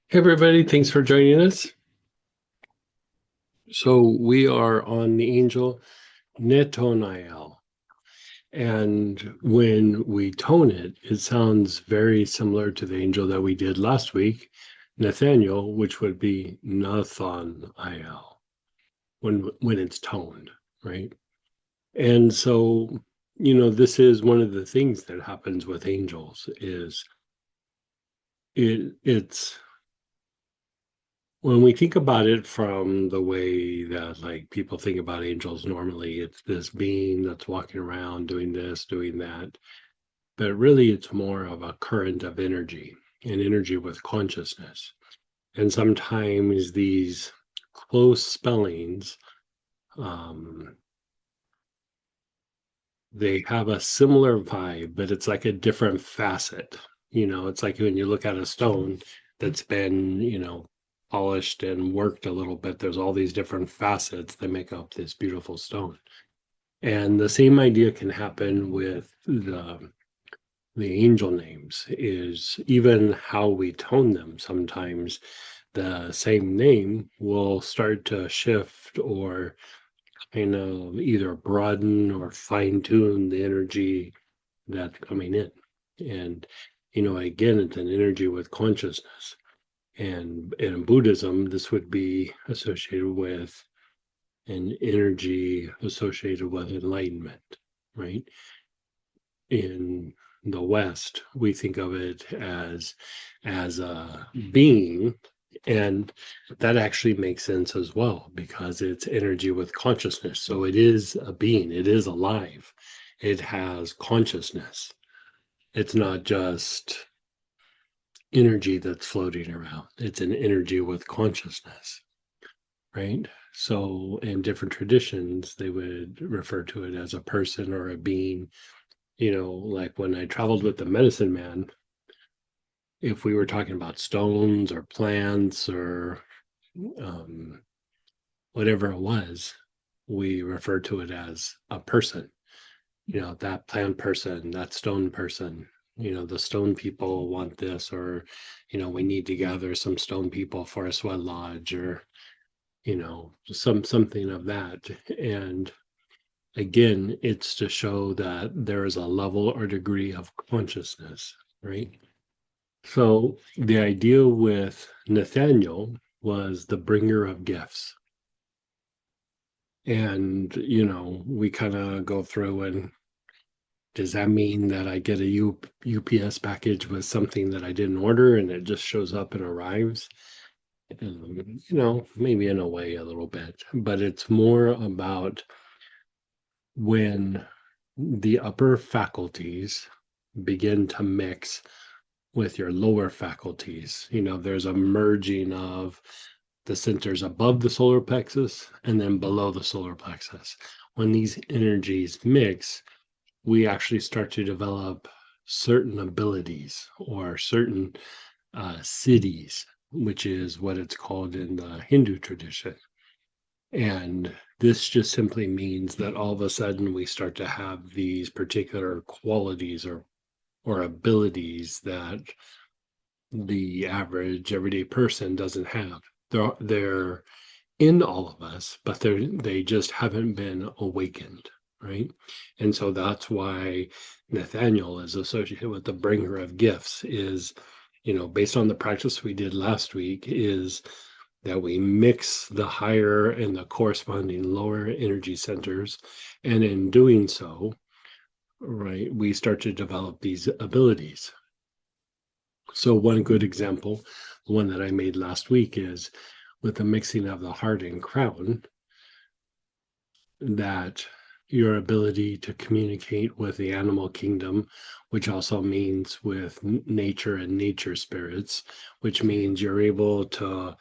Hey everybody, thanks for joining us. So we are on the angel Netoniel. And when we tone it, it sounds very similar to the angel that we did last week, Nathaniel, which would be Nathaniel when it's toned, right? And so, this is one of the things that happens with angels is it's when we think about it from the way that like people think about angels normally, it's this being that's walking around doing this, doing that. But really it's more of a current of energy, an energy with consciousness. And sometimes these close spellings, um, they have a similar vibe, but it's like a different facet. It's like when you look at a stone that's been, polished and worked a little bit, there's all these different facets that make up this beautiful stone. And the same idea can happen with the angel names, is even how we tone them. Sometimes the same name will start to shift or kind of either broaden or fine tune the energy that's coming in. And, again, it's an energy with consciousness. And in Buddhism, this would be associated with an energy associated with enlightenment, right? In the West, we think of it as a being, and that actually makes sense as well because it's energy with consciousness. So it is a being, it is alive, it has consciousness. It's not just energy that's floating around, it's an energy with consciousness, right? So in different traditions, they would refer to it as a person or a being. Like when I traveled with the medicine man, if we were talking about stones or plants or um, whatever it was, we refer to it as a person. That plant person, that stone person. The stone people want this, or we need to gather some stone people for a sweat lodge, or something of that. And again, it's to show that there is a level or degree of consciousness, right? So the idea with Nathaniel was the bringer of gifts. And, we kind of go through and does that mean that I get a UPS package with something that I didn't order and it just shows up and arrives? Maybe in a way a little bit, but it's more about when the upper faculties begin to mix with your lower faculties. There's a merging of the centers above the solar plexus and then below the solar plexus. When these energies mix, we actually start to develop certain abilities or certain cities, which is what it's called in the Hindu tradition. And this just simply means that all of a sudden we start to have these particular qualities or abilities that the average everyday person doesn't have. They're in all of us, but they just haven't been awakened, right? And so that's why Nathaniel is associated with the bringer of gifts, is, based on the practice we did last week, is that we mix the higher and the corresponding lower energy centers. And in doing so, right, we start to develop these abilities. So one good example, the one that I made last week, is with the mixing of the heart and crown, that your ability to communicate with the animal kingdom, which also means with nature and nature spirits, which means you're able to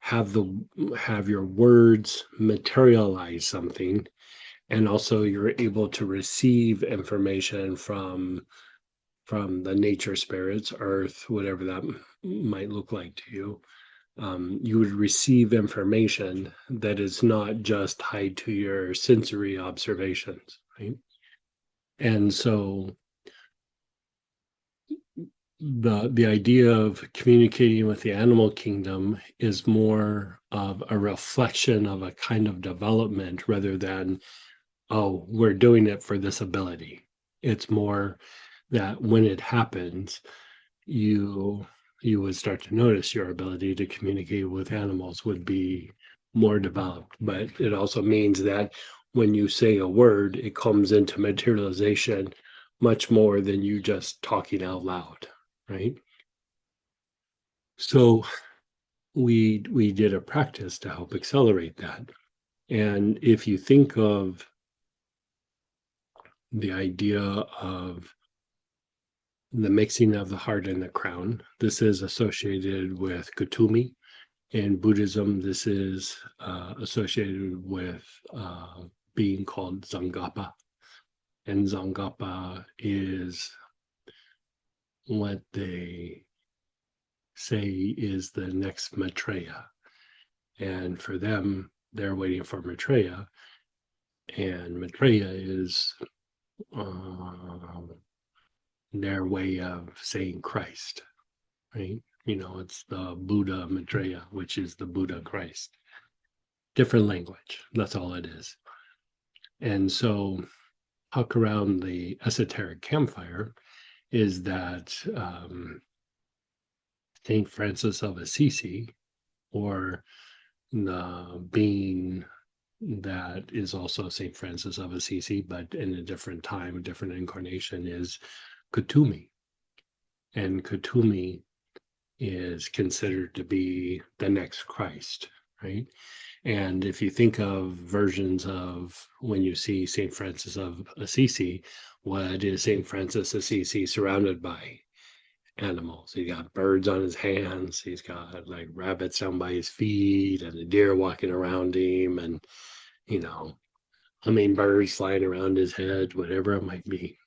have your words materialize something, and also you're able to receive information from the nature spirits, earth, whatever that might look like to you. You would receive information that is not just tied to your sensory observations, right? And so the idea of communicating with the animal kingdom is more of a reflection of a kind of development rather than, oh, we're doing it for this ability. It's more that when it happens, you you would start to notice your ability to communicate with animals would be more developed. But it also means that when you say a word, it comes into materialization much more than you just talking out loud, right? So we did a practice to help accelerate that. And if you think of the idea of the mixing of the heart and the crown, this is associated with Kutumi. In Buddhism, this is associated with being called Zangapa. And Zangapa is what they say is the next Maitreya. And for them, they're waiting for Maitreya. And Maitreya is their way of saying Christ, right? You know, it's the Buddha Maitreya, which is the Buddha Christ. Different language. That's all it is. And so, huck around the esoteric campfire is that Saint Francis of Assisi, or the being that is also Saint Francis of Assisi, but in a different time, a different incarnation, is Kutumi. And Kutumi is considered to be the next Christ, right? And if you think of versions of when you see St. Francis of Assisi, what is St. Francis Assisi surrounded by? Animals. He got birds on his hands. He's got like rabbits down by his feet and a deer walking around him and, you know, hummingbirds flying around his head, whatever it might be.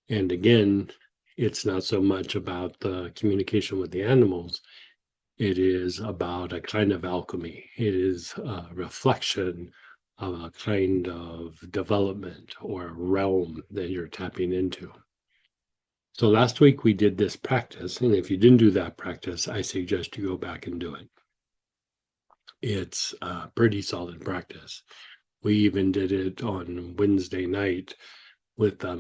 And again, it's not so much about the communication with the animals. It is about a kind of alchemy. It is a reflection of a kind of development or realm that you're tapping into. So last week we did this practice, and if you didn't do that practice, I suggest you go back and do it. It's a pretty solid practice. We even did it on Wednesday night with a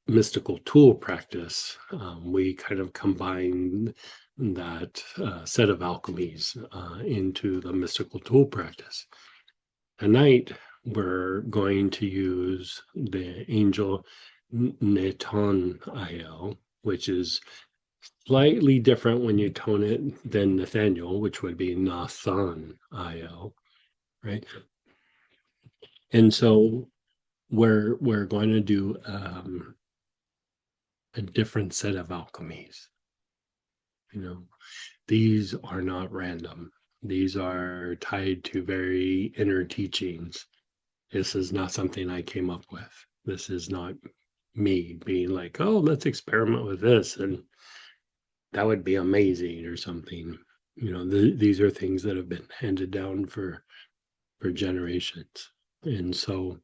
mystical tool practice. We kind of combined that set of alchemies into the mystical tool practice. Tonight, we're going to use the angel Netoniel, which is slightly different when you tone it than Nathaniel, which would be Nathaniel, right? And so we're going to do a different set of alchemies. You know, these are not random. These are tied to very inner teachings. This is not something I came up with. This is not me being like, oh, let's experiment with this and that would be amazing or something. You know, these are things that have been handed down for generations. And so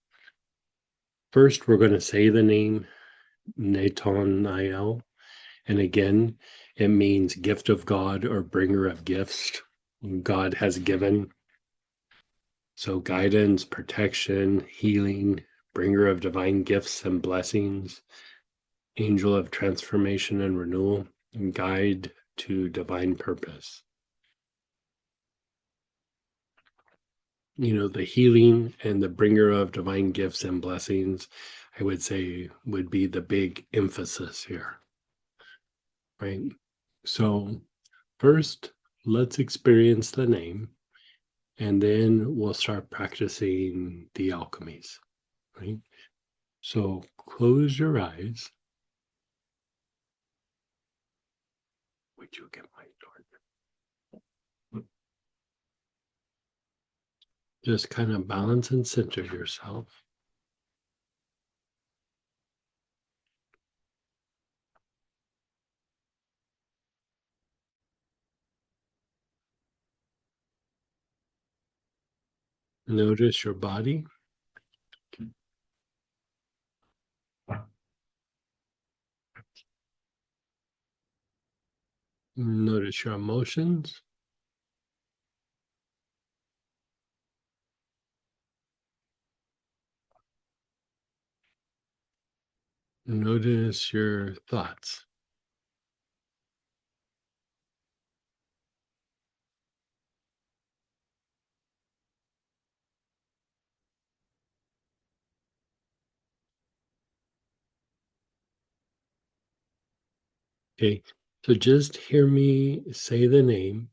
first we're going to say the name Netoniel. And again, it means gift of God or bringer of gifts. God has given. So guidance, protection, healing, bringer of divine gifts and blessings, angel of transformation and renewal, and guide to divine purpose. You know, the healing and the bringer of divine gifts and blessings, I would say, would be the big emphasis here, right? So, first, let's experience the name, and then we'll start practicing the alchemies, right? So, close your eyes. Would you get my door? Just kind of balance and center yourself. Notice your body. Notice your emotions. Notice your thoughts. Okay. So just hear me say the name.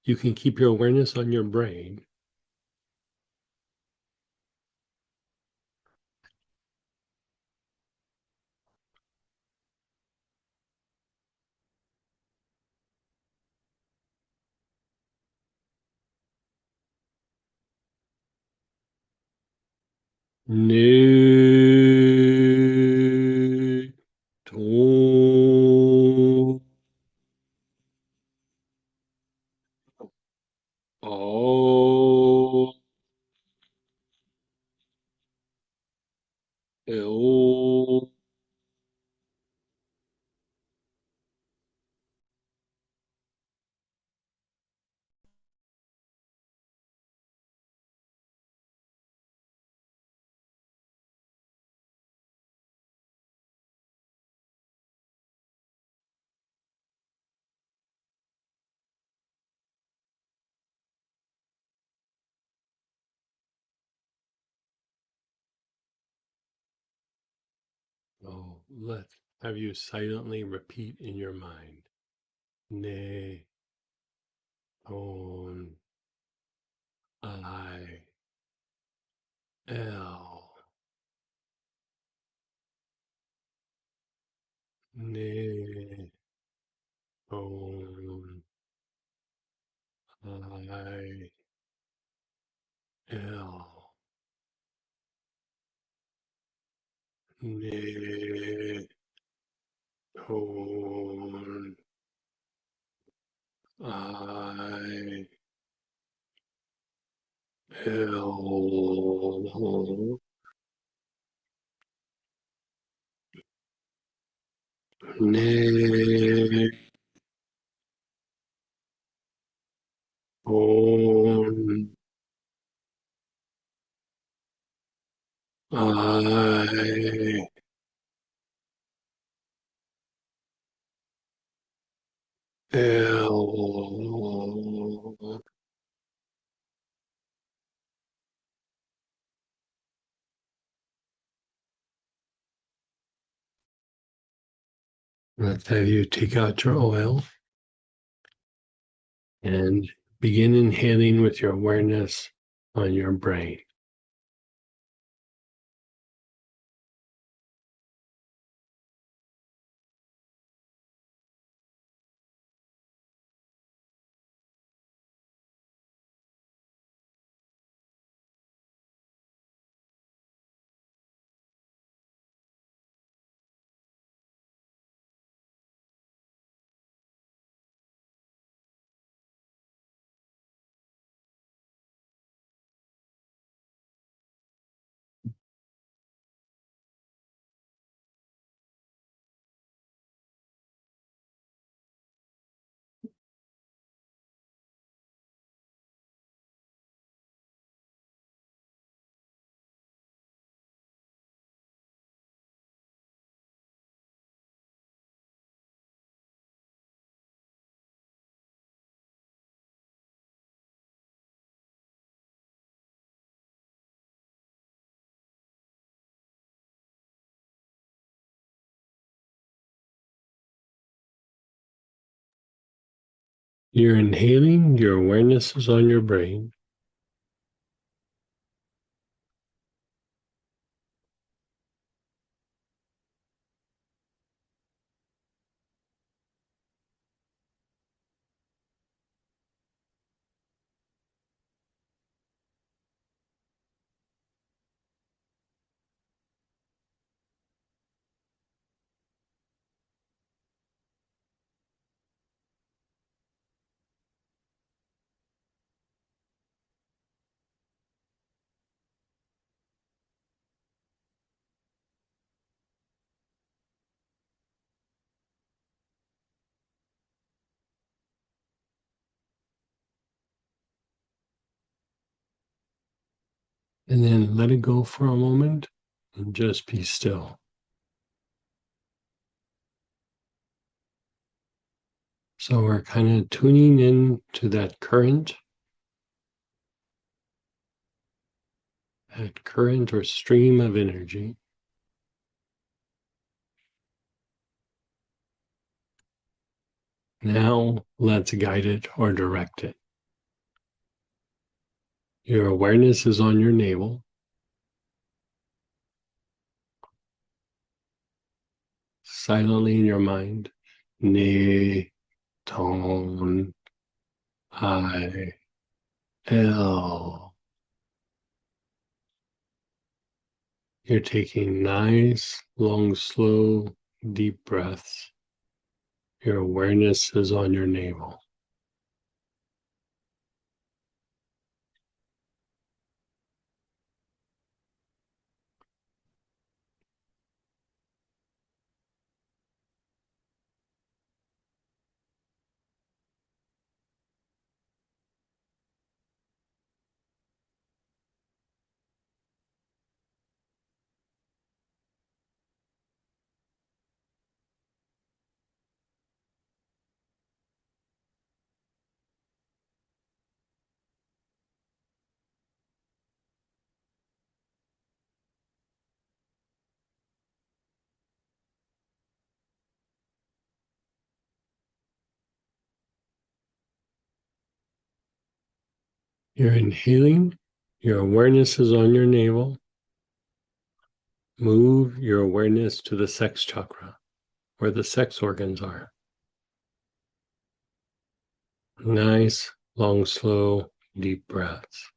You can keep your awareness on your brain. Neton. Oh. El. Oh, let's have you silently repeat in your mind. Ne, on, I, L, ne, on, I, L, ne, on, I, L, ne, on, I, L. Let's have you take out your oil and begin inhaling with your awareness on your brain. You're inhaling, your awareness is on your brain. And then let it go for a moment and just be still. So we're kind of tuning in to that current or stream of energy. Now let's guide it or direct it. Your awareness is on your navel. Silently in your mind, ne, ton, I, L. You're taking nice, long, slow, deep breaths. Your awareness is on your navel. You're inhaling. Your awareness is on your navel. Move your awareness to the sex chakra, where the sex organs are. Nice, long, slow, deep breaths.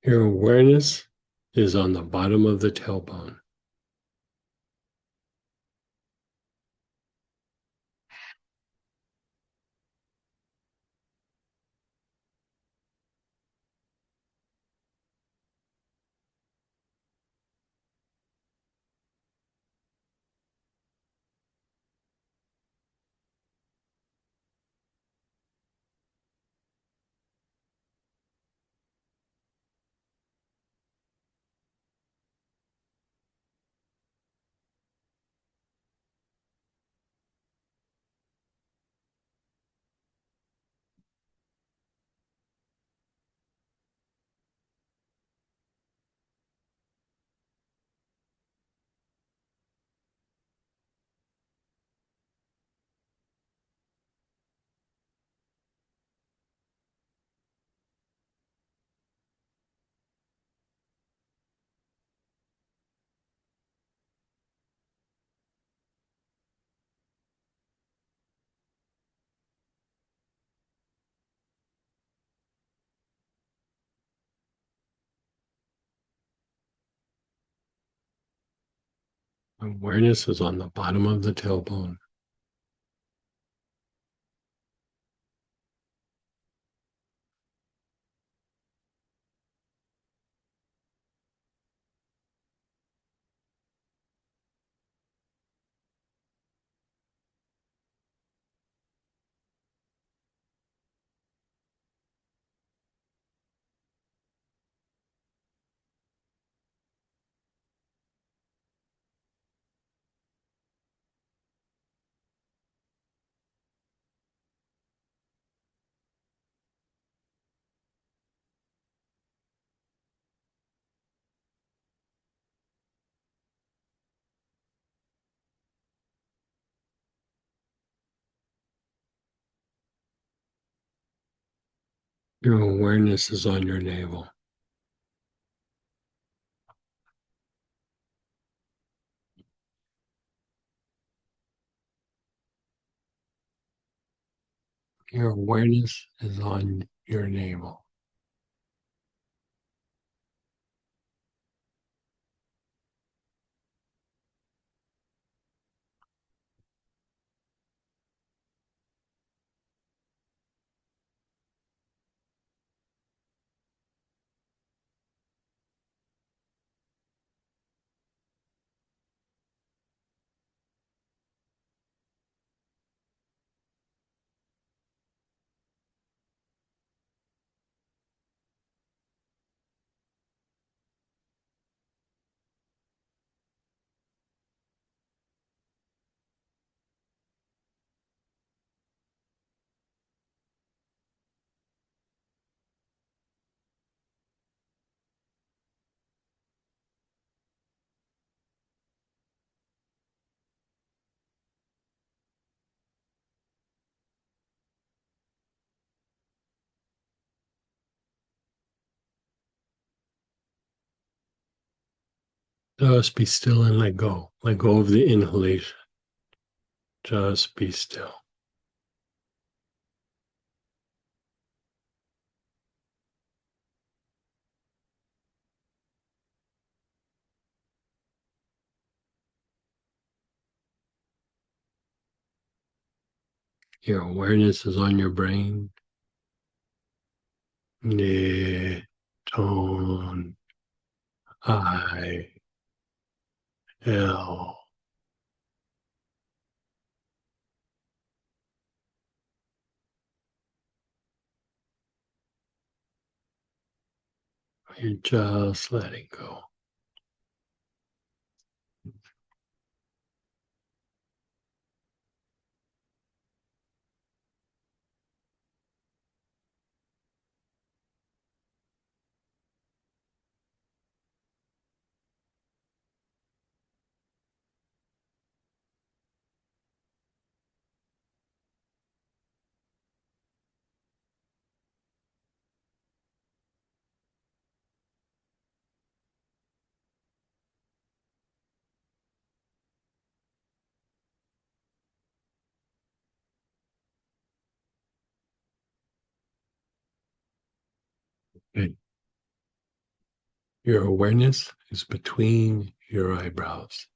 Your awareness is on the bottom of the tailbone. Awareness is on the bottom of the tailbone. Your awareness is on your navel. Your awareness is on your navel. Just be still and let go. Let go of the inhalation. Just be still. Your awareness is on your brain. Neton, I, L. You're just letting go. Okay. Your awareness is between your eyebrows.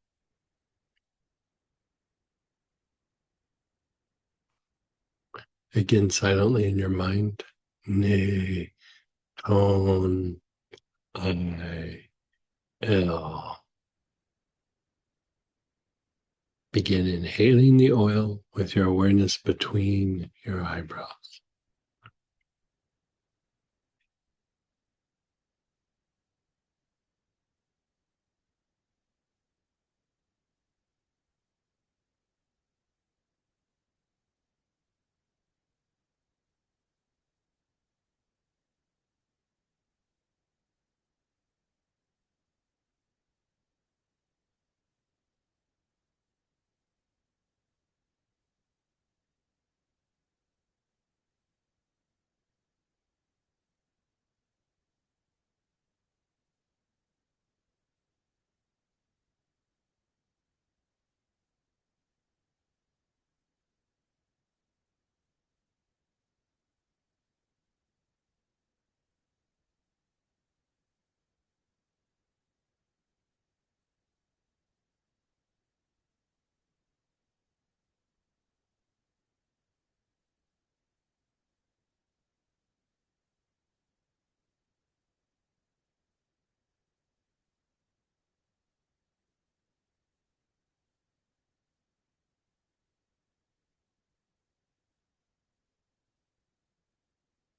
Again, silently in your mind. Ne, ton, I, L. Begin inhaling the oil with your awareness between your eyebrows.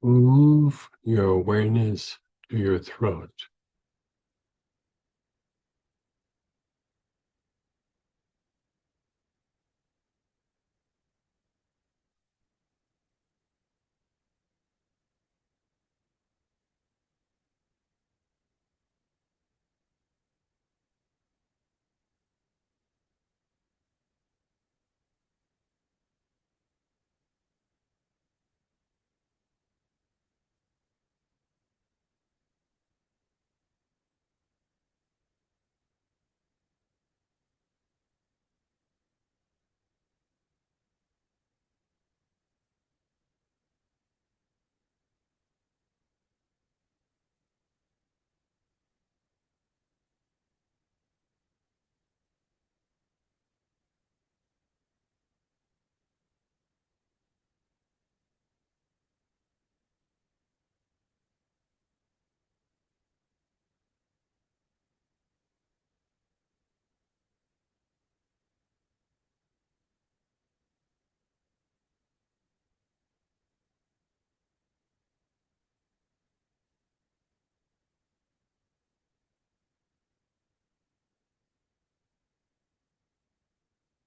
Move your awareness to your throat.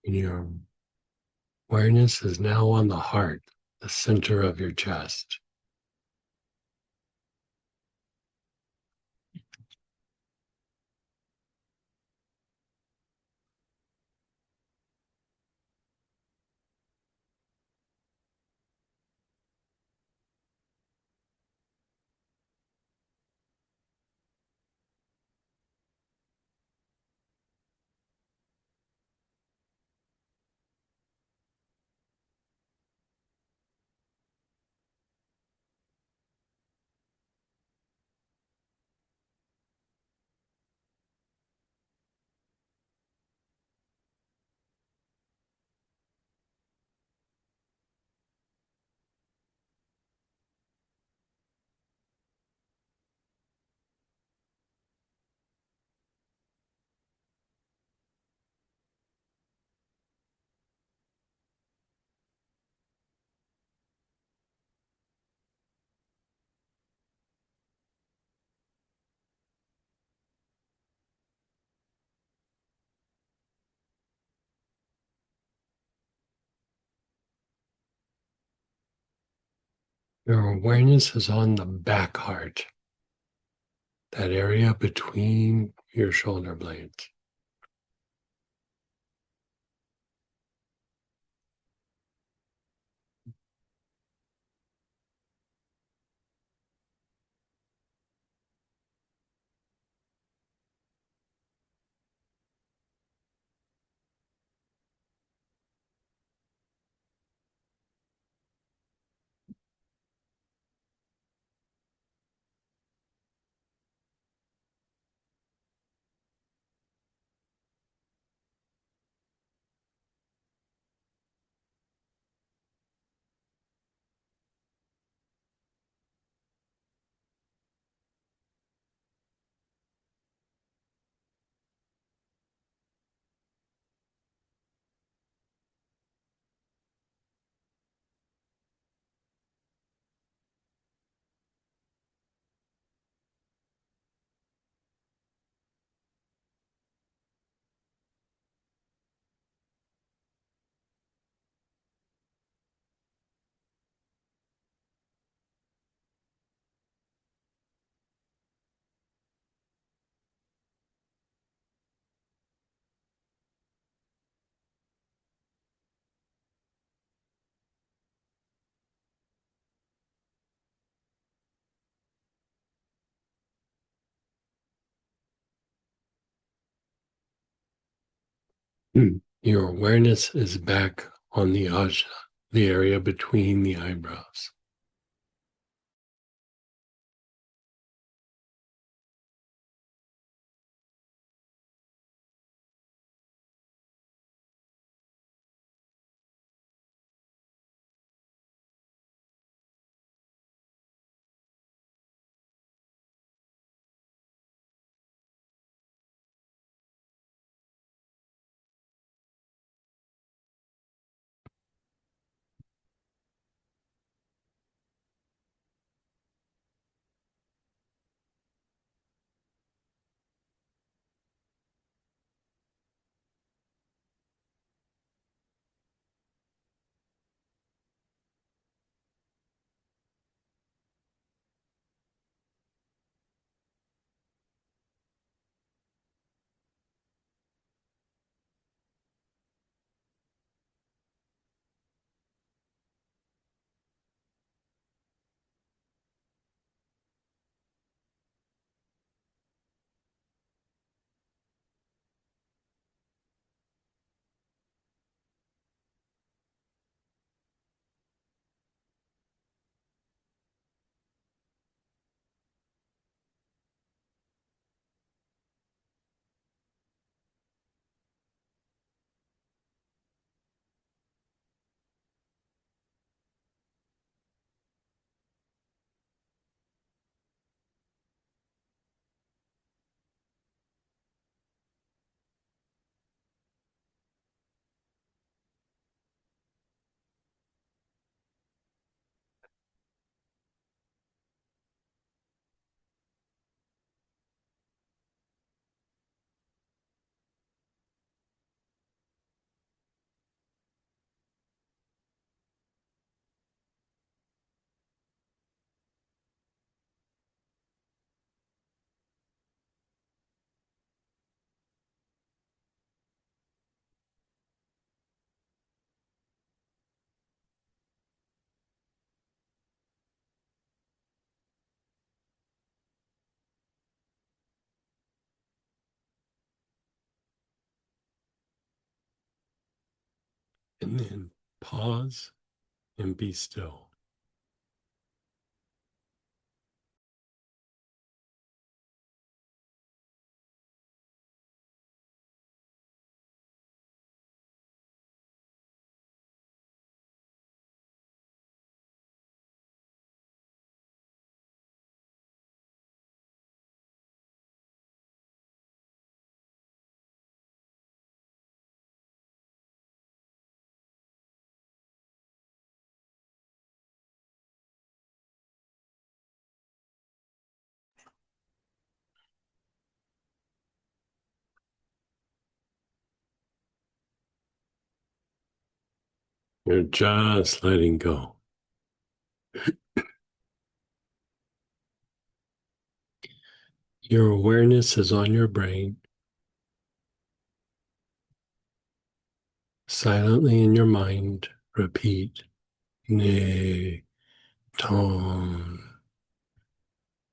Your awareness is now on the heart, the center of your chest. Your awareness is on the back heart, that area between your shoulder blades. Your awareness is back on the ajna, the area between the eyebrows. And then pause and be still. You're just letting go. Your awareness is on your brain. Silently in your mind, repeat, ne, ton,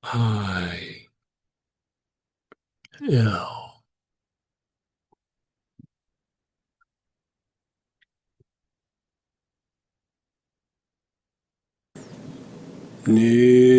I, L. Ne.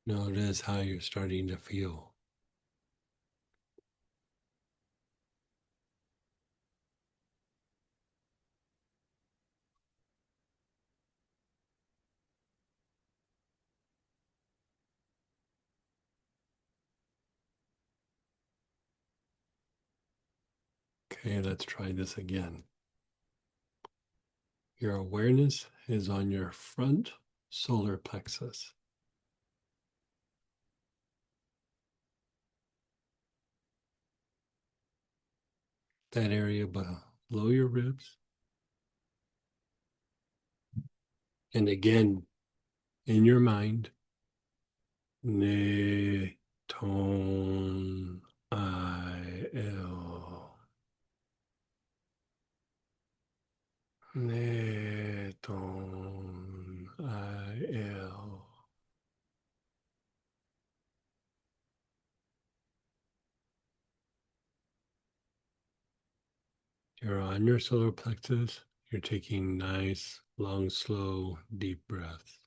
Notice how you're starting to feel. Okay, let's try this again. Your awareness is on your front solar plexus. That area below your ribs. And again, in your mind, ne, ton, I, L. Ne, ton, I, L. You're on your solar plexus. You're taking nice, long, slow, deep breaths.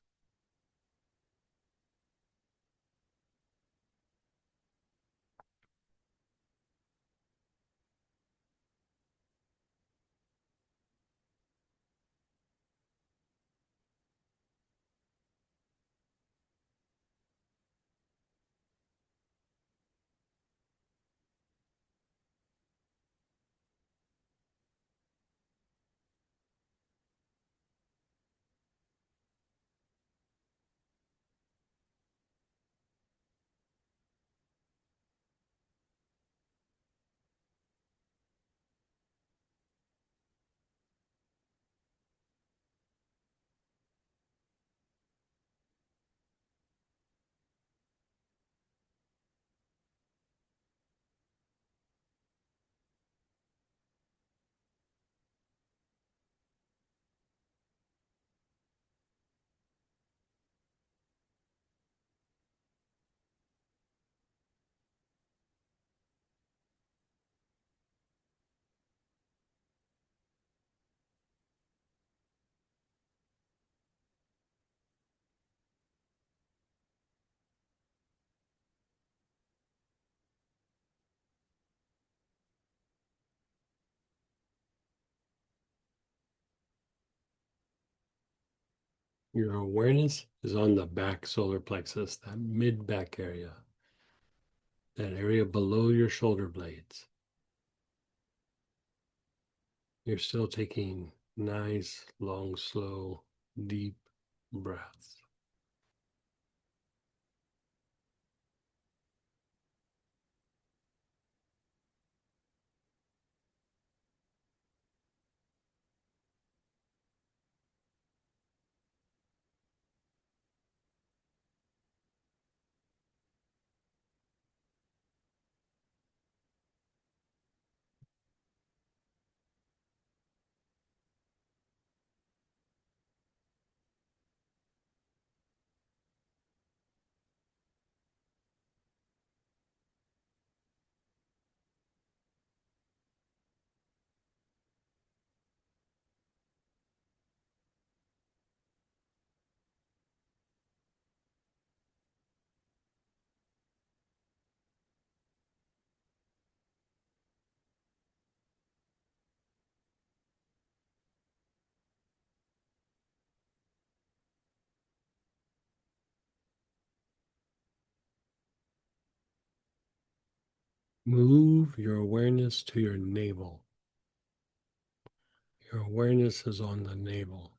Your awareness is on the back solar plexus, that mid back area, that area below your shoulder blades. You're still taking nice, long, slow, deep breaths. Move your awareness to your navel. Your awareness is on the navel.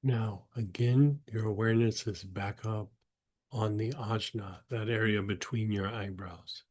Now, again, your awareness is back up on the ajna, that area between your eyebrows.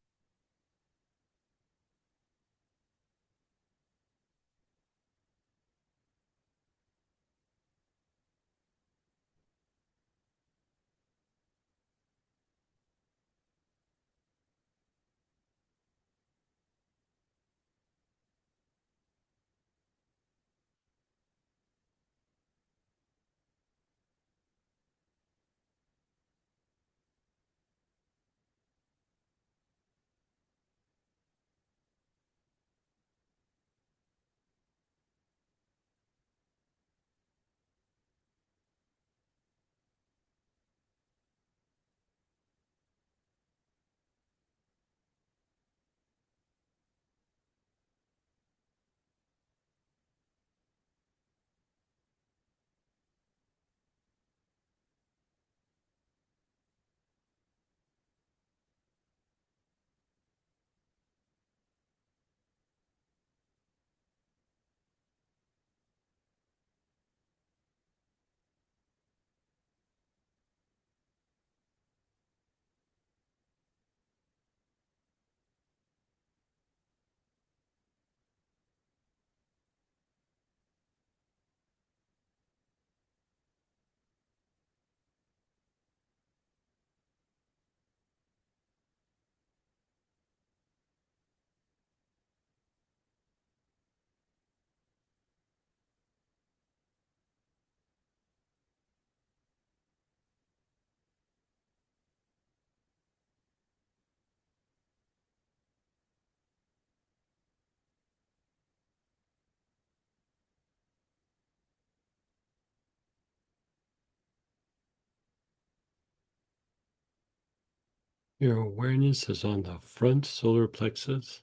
Your awareness is on the front solar plexus,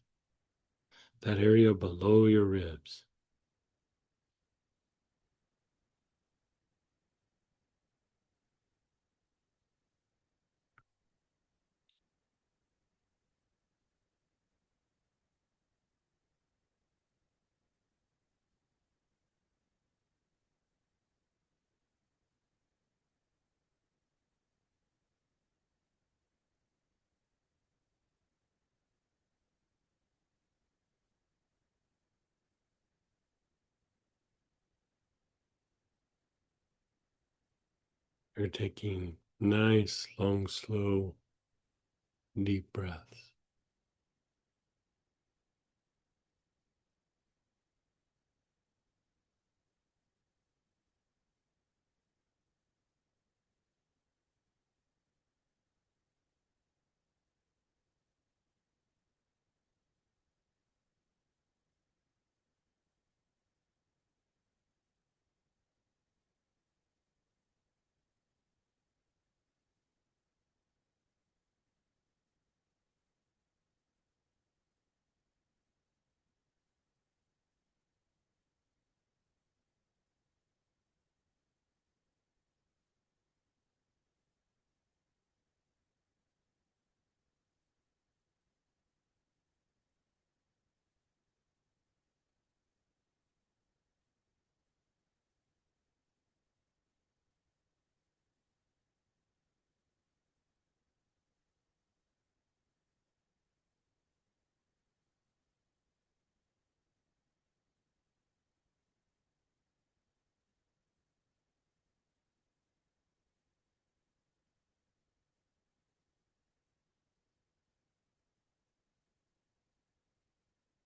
that area below your ribs. You're taking nice, long, slow, deep breaths.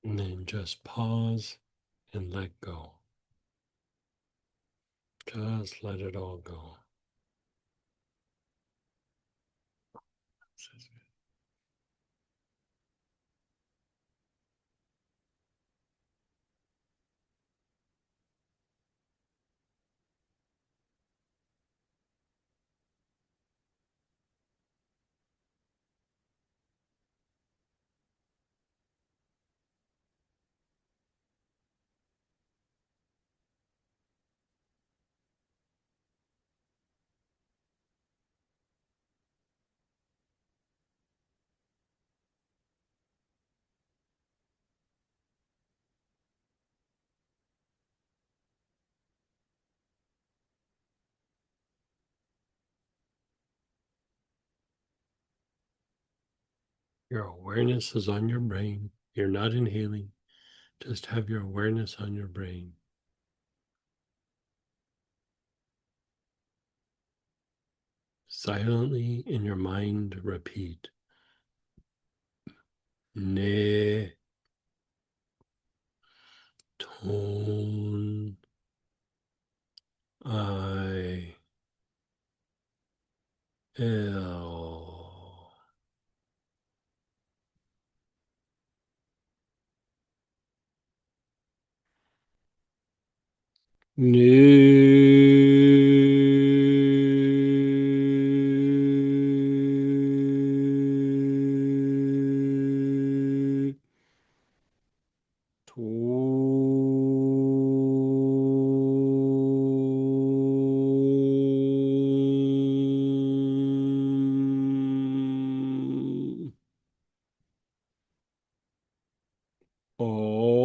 And then just pause and let go. Just let it all go. Your awareness is on your brain. You're not inhaling. Just have your awareness on your brain. Silently in your mind, repeat Ne ton I L. Ne ton I.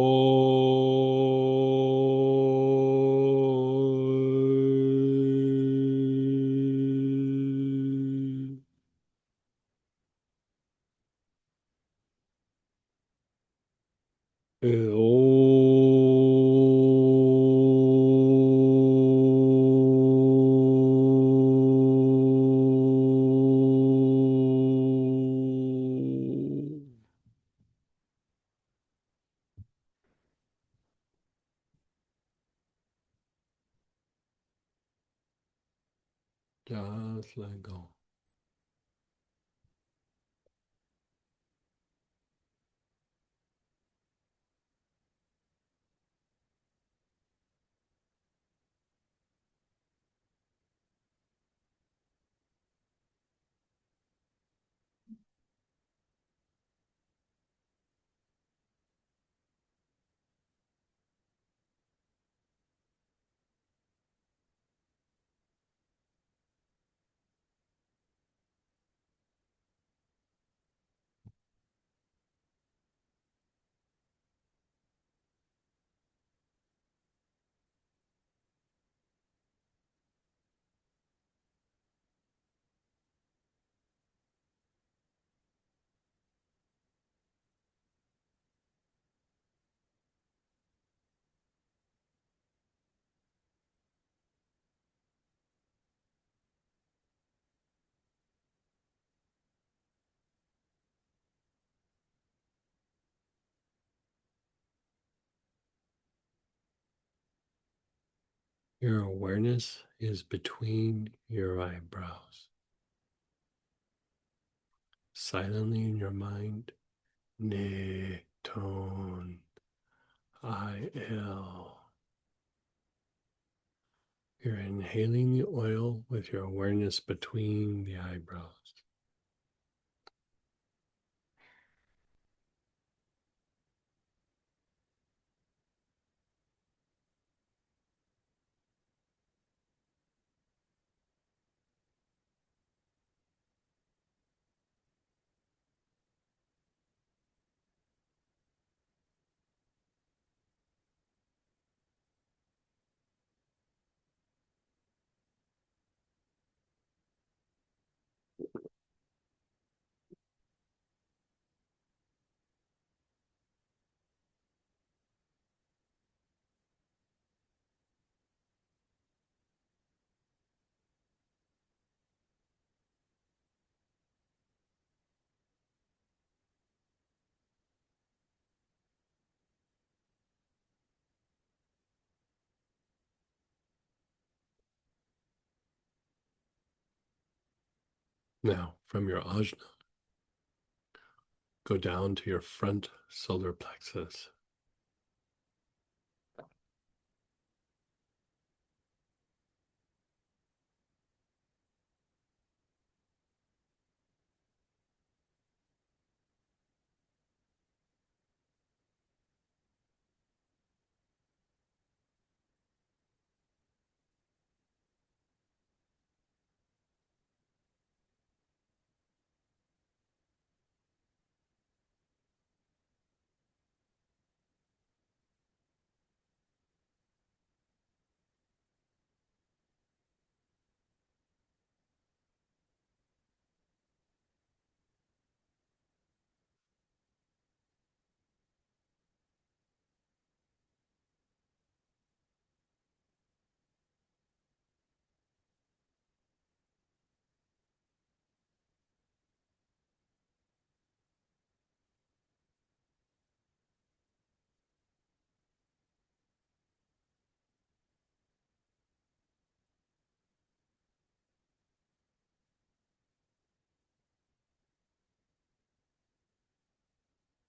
Just let go. Your awareness is between your eyebrows. Silently in your mind, Neton, I-L. You're inhaling the oil with your awareness between the eyebrows. Now, from your ajna, go down to your front solar plexus.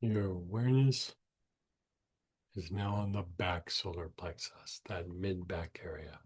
Your awareness is now on the back solar plexus, that mid back area.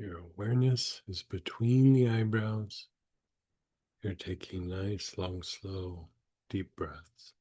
Your awareness is between the eyebrows. You're taking nice, long, slow, deep breaths.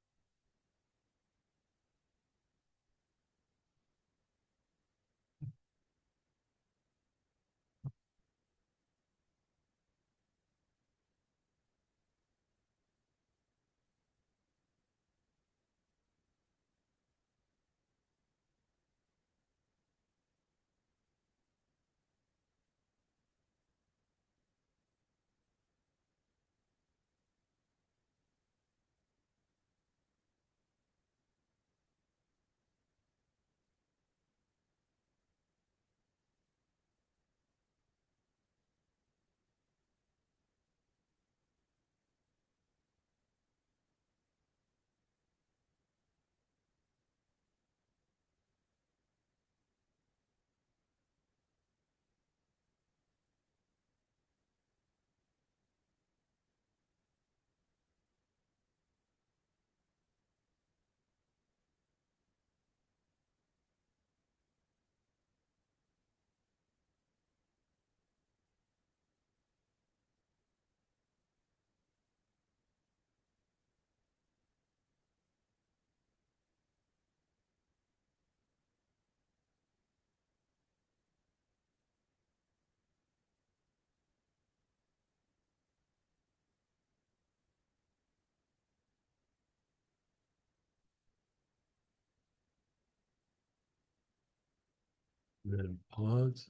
And then pause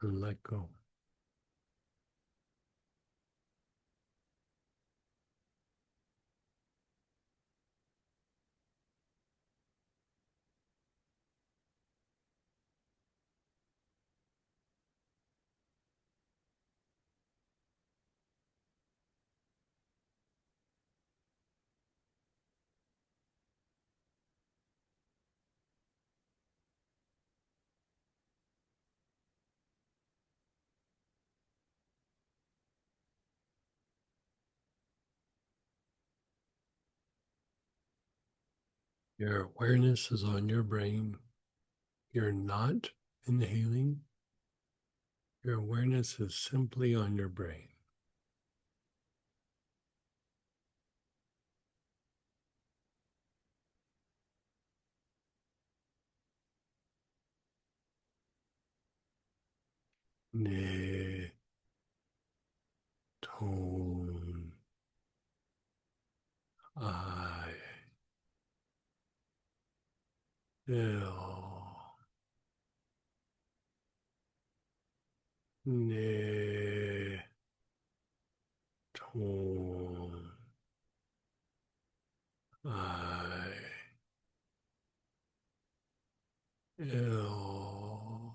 and let go. Your awareness is on your brain. You're not inhaling. Your awareness is simply on your brain. Ne, tone, I, L, ne, tone, I, L.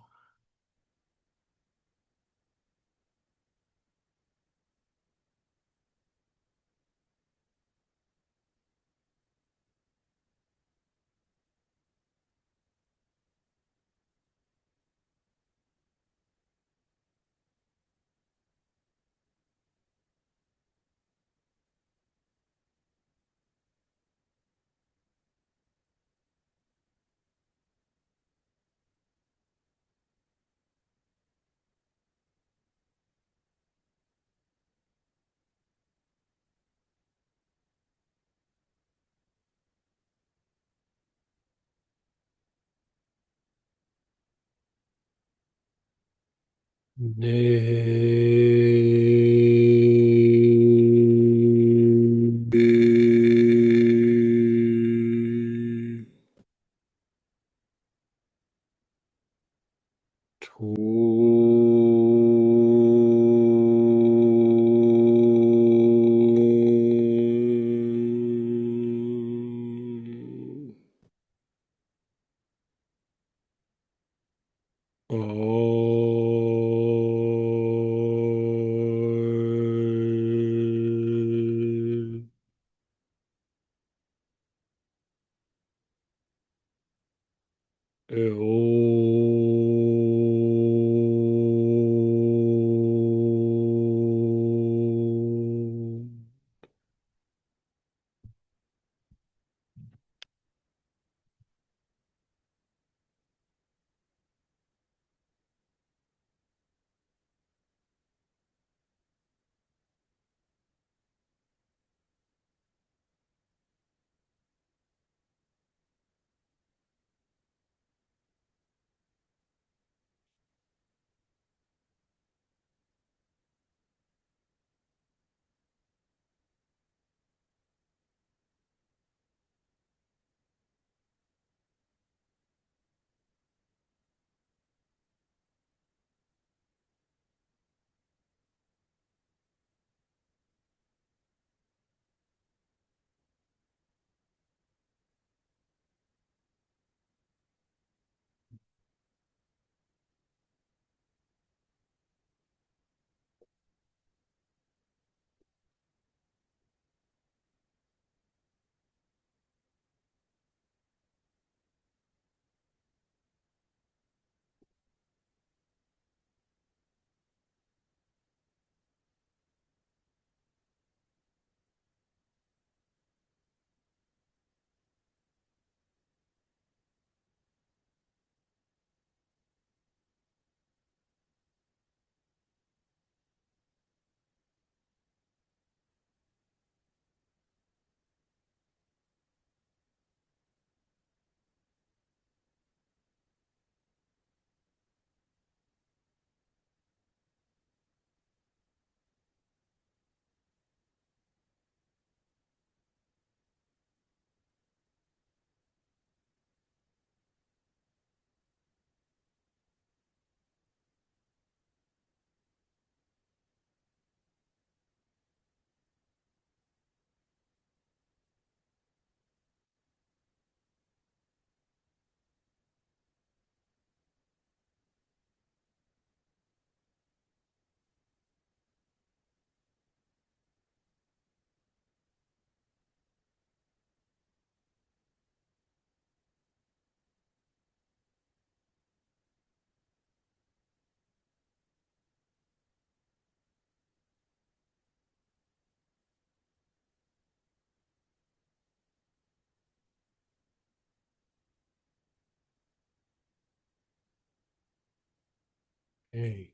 Okay,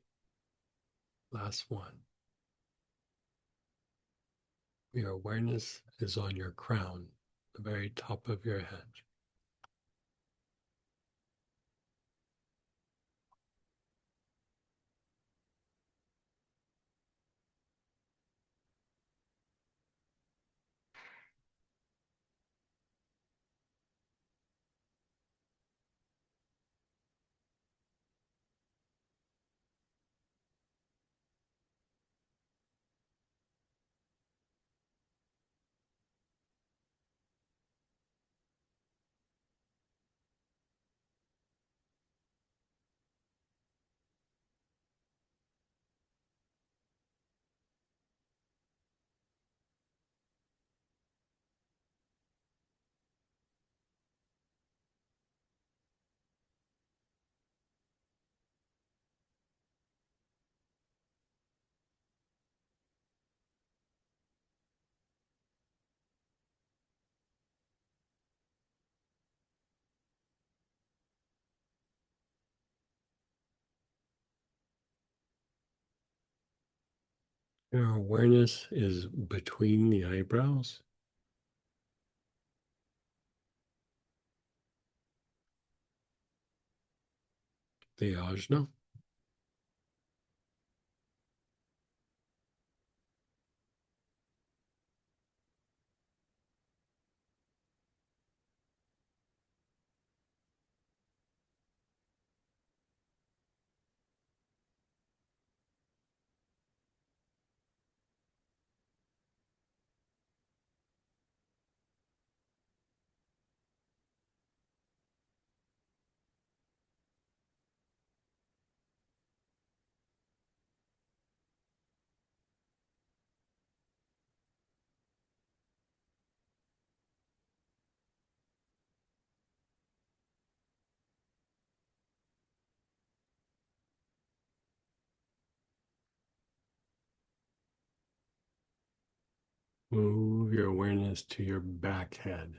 last one. Your awareness is on your crown, the very top of your head. Your awareness is between the eyebrows, the ajna. Move your awareness to your back head.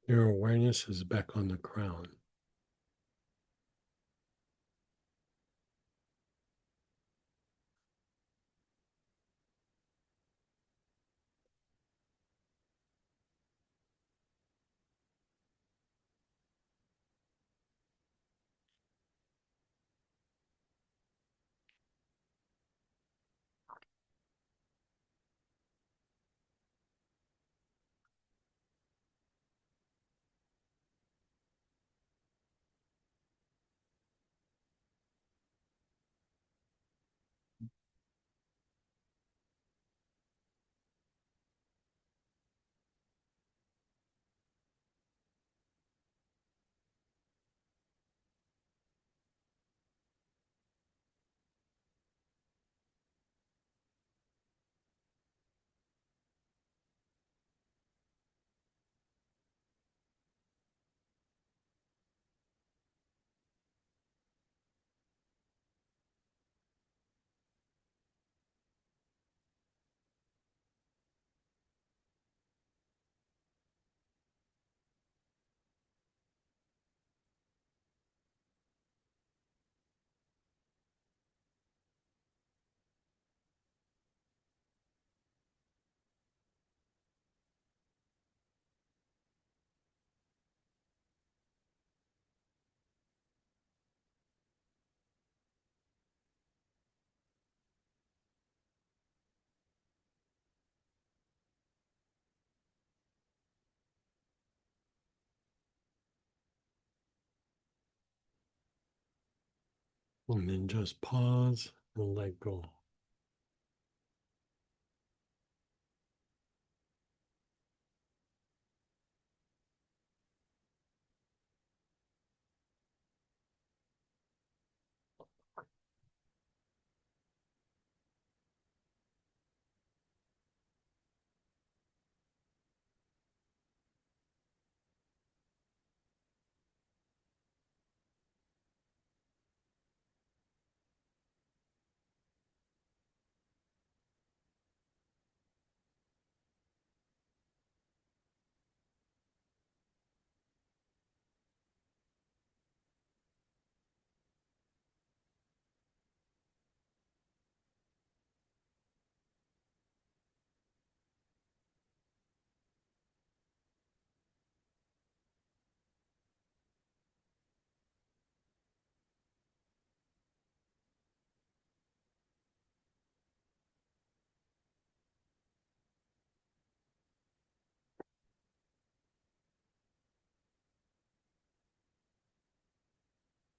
Your awareness is back on the crown. And then just pause and let go.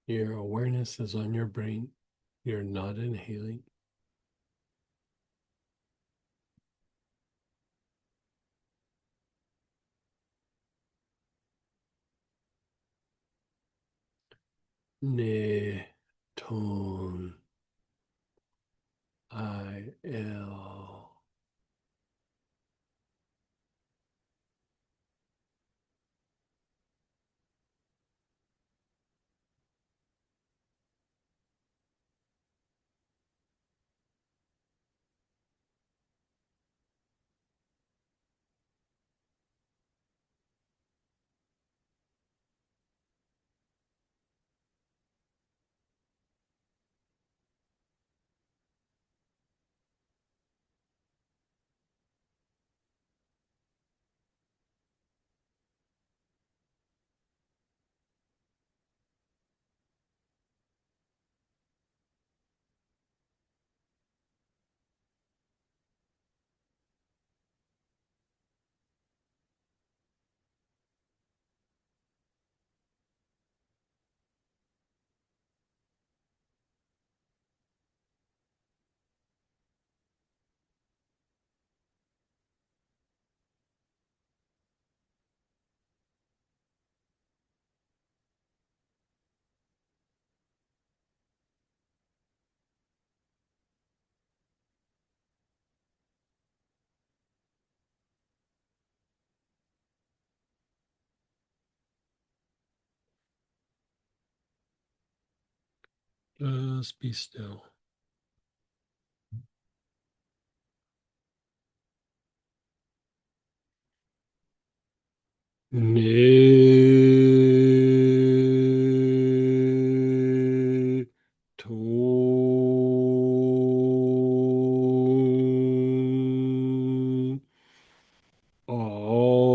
Your awareness is on your brain. You're not inhaling. Neton il. Just be still. Neton all.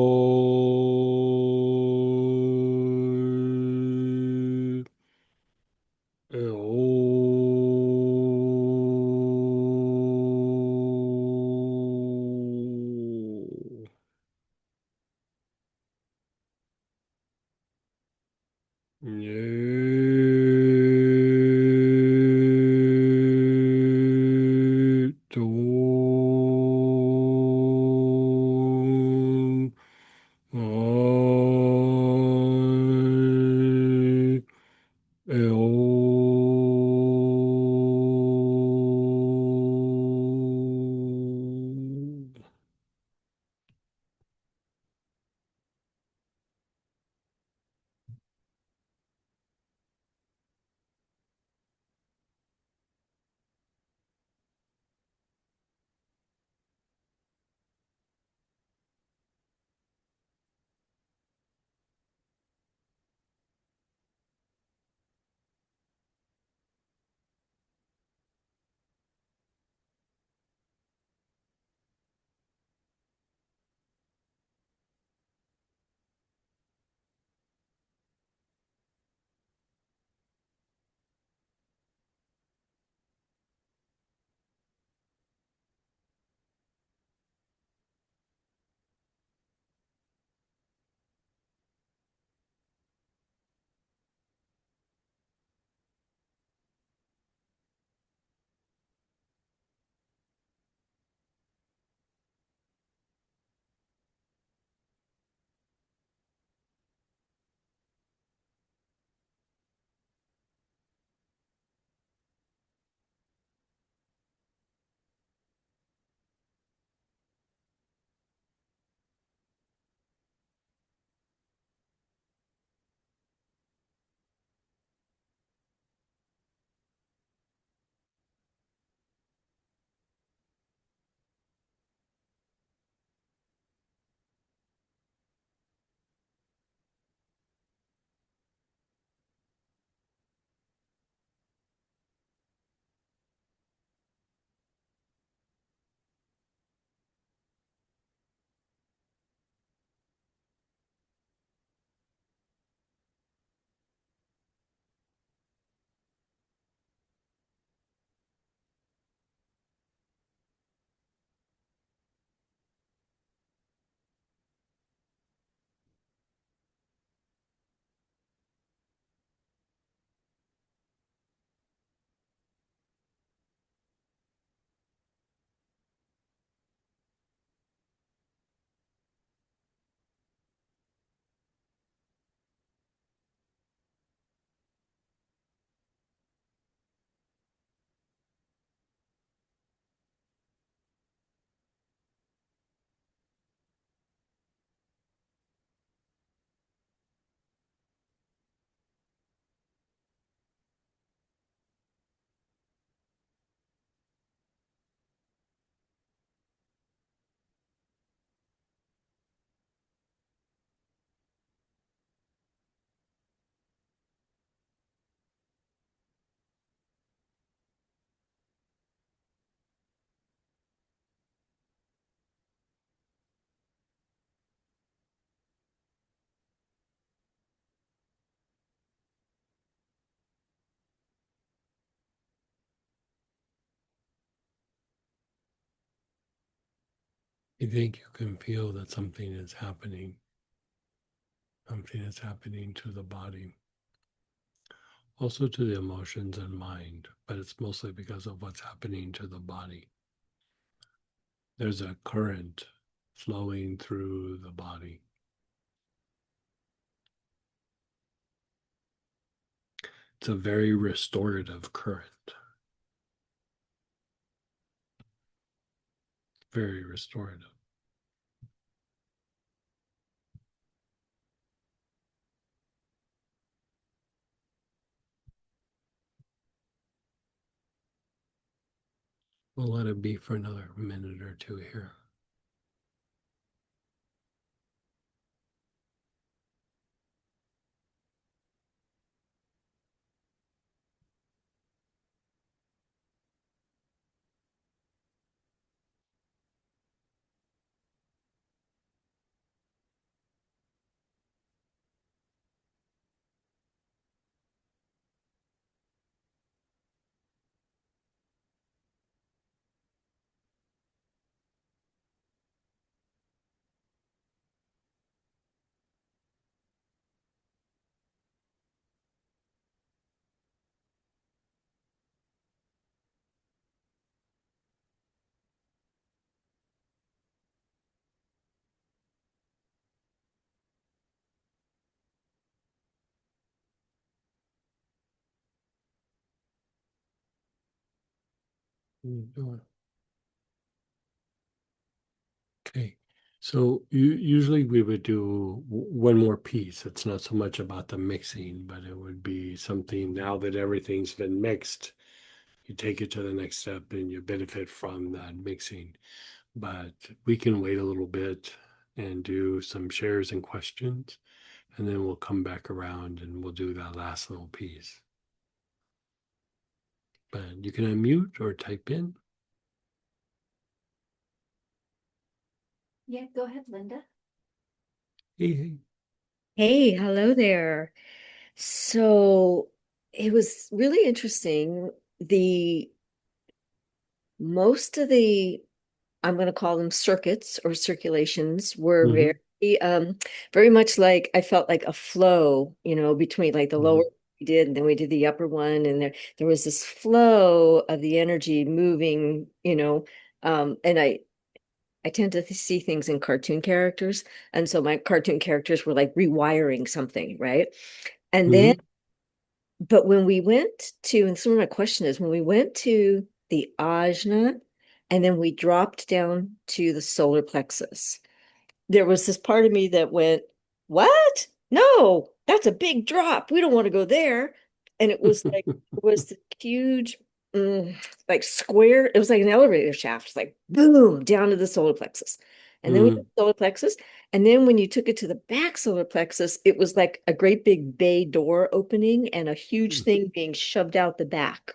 You think you can feel that something is happening to the body, also to the emotions and mind, but it's mostly because of what's happening to the body. There's a current flowing through the body. It's a very restorative current, very restorative. We'll let it be for another minute or two here. Okay. So usually we would do one more piece. It's not so much about the mixing, but it would be something now that everything's been mixed, you take it to the next step and you benefit from that mixing. But we can wait a little bit and do some shares and questions, and then we'll come back around and we'll do that last little piece. But you can unmute or type in. Yeah, go ahead, Linda. Hey, hey. Hey, hello there. So it was really interesting. The most of the, I'm going to call them circuits or circulations were Mm-hmm. very much like I felt like a flow, between like the lower Mm-hmm. we did and then we did the upper one, and there was this flow of the energy moving, and I tend to see things in cartoon characters. And so my cartoon characters were like rewiring something, right? And then, Mm-hmm. but when we went to, and some of my question is when we went to the ajna and then we dropped down to the solar plexus, there was this part of me that went, "What? No, that's a big drop. We don't want to go there." And it was the huge, mm, like square, it was like an elevator shaft, it's like boom, down to the solar plexus. And then we Mm-hmm. did solar plexus. And then when you took it to the back solar plexus, it was like a great big bay door opening and a huge thing being shoved out the back.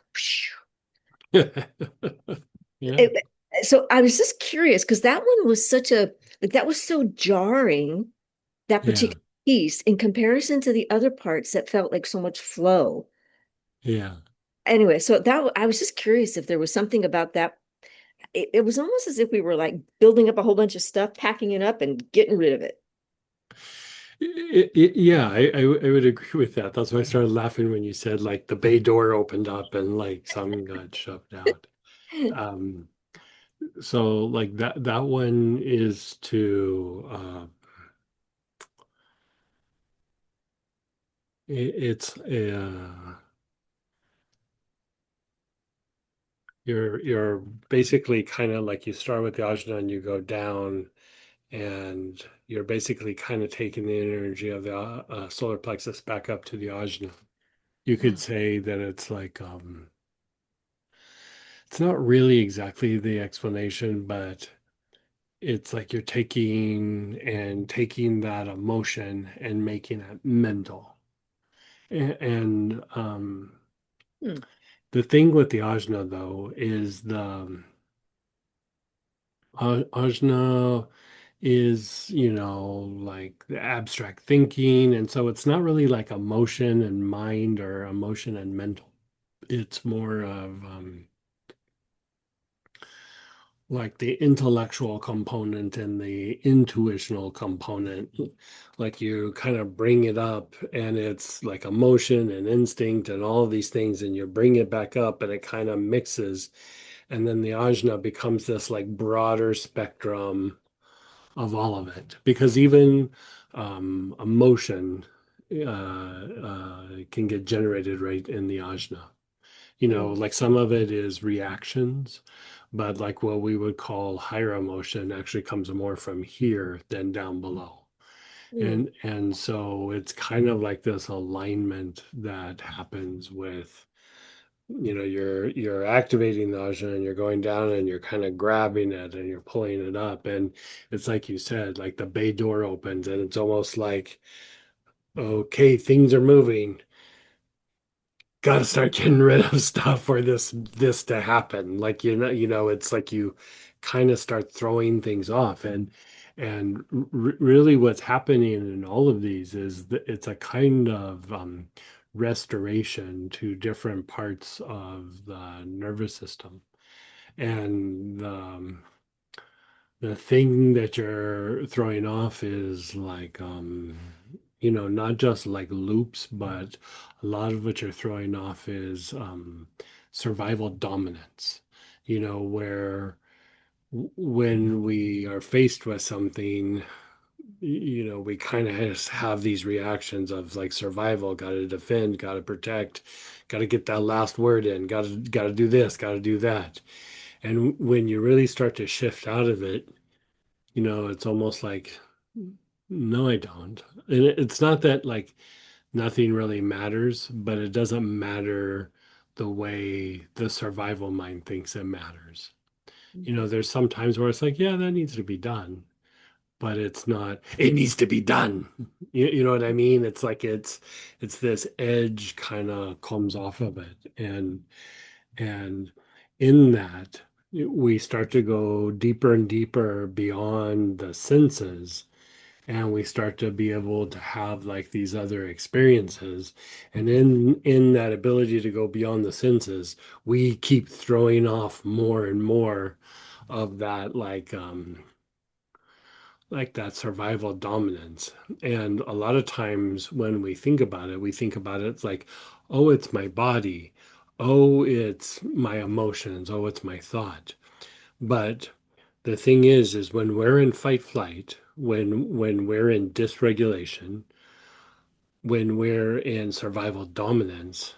Yeah, It- so I was just curious because that one was such a, like, that was so jarring, that yeah, particular piece in comparison to the other parts that felt like so much flow. yeah. Anyway, so I was just curious if there was something about that. It was almost as if we were like building up a whole bunch of stuff, packing it up and getting rid of it. Yeah, I would agree with that. That's why I started laughing when you said like the bay door opened up and like some got shoved out. Um, so like that one is to it's you're basically kind of like you start with the ajna and you go down and you're basically kind of taking the energy of the solar plexus back up to the ajna. You could Oh, say that it's not really exactly the explanation, but it's like you're taking that emotion and making it mental. And hmm. the thing with the ajna though is the ajna is, like the abstract thinking, and so it's not really like emotion and mind or emotion and mental. It's more of like the intellectual component and the intuitional component. Like you kind of bring it up and it's like emotion and instinct and all of these things, and you bring it back up and it kind of mixes. And then the ajna becomes this like broader spectrum of all of it. Because even emotion can get generated right in the ajna. Mm, Like some of it is reactions, but like what we would call higher emotion actually comes more from here than down below. mm, And so it's kind of like this alignment that happens with, you're activating the ajna and you're going down and you're kind of grabbing it and you're pulling it up. And it's like you said, like the bay door opens and it's almost like, okay, things are moving, got to start getting rid of stuff for this to happen. Like it's like you kind of start throwing things off. And really what's happening in all of these is that it's a kind of restoration to different parts of the nervous system. And the thing that you're throwing off is like not just like loops, but a lot of what you're throwing off is survival dominance, where when we are faced with something, we kind of have these reactions of like survival, got to defend, got to protect, got to get that last word in, got to do this, got to do that. And when you really start to shift out of it, it's almost like, no, I don't. And it's not that like nothing really matters, but it doesn't matter the way the survival mind thinks it matters. mhm, There's some times where it's like, yeah, that needs to be done, but it's not, it needs to be done. You know what I mean? It's like it's this edge kind of comes off of it. And in that, we start to go deeper and deeper beyond the senses, and we start to be able to have like these other experiences. And in that ability to go beyond the senses, we keep throwing off more and more of that like that survival dominance. And a lot of times when we think about it, we think about it like, oh, it's my body, oh, it's my emotions, oh, it's my thought. But the thing is when we're in fight flight, when we're in dysregulation, when we're in survival dominance,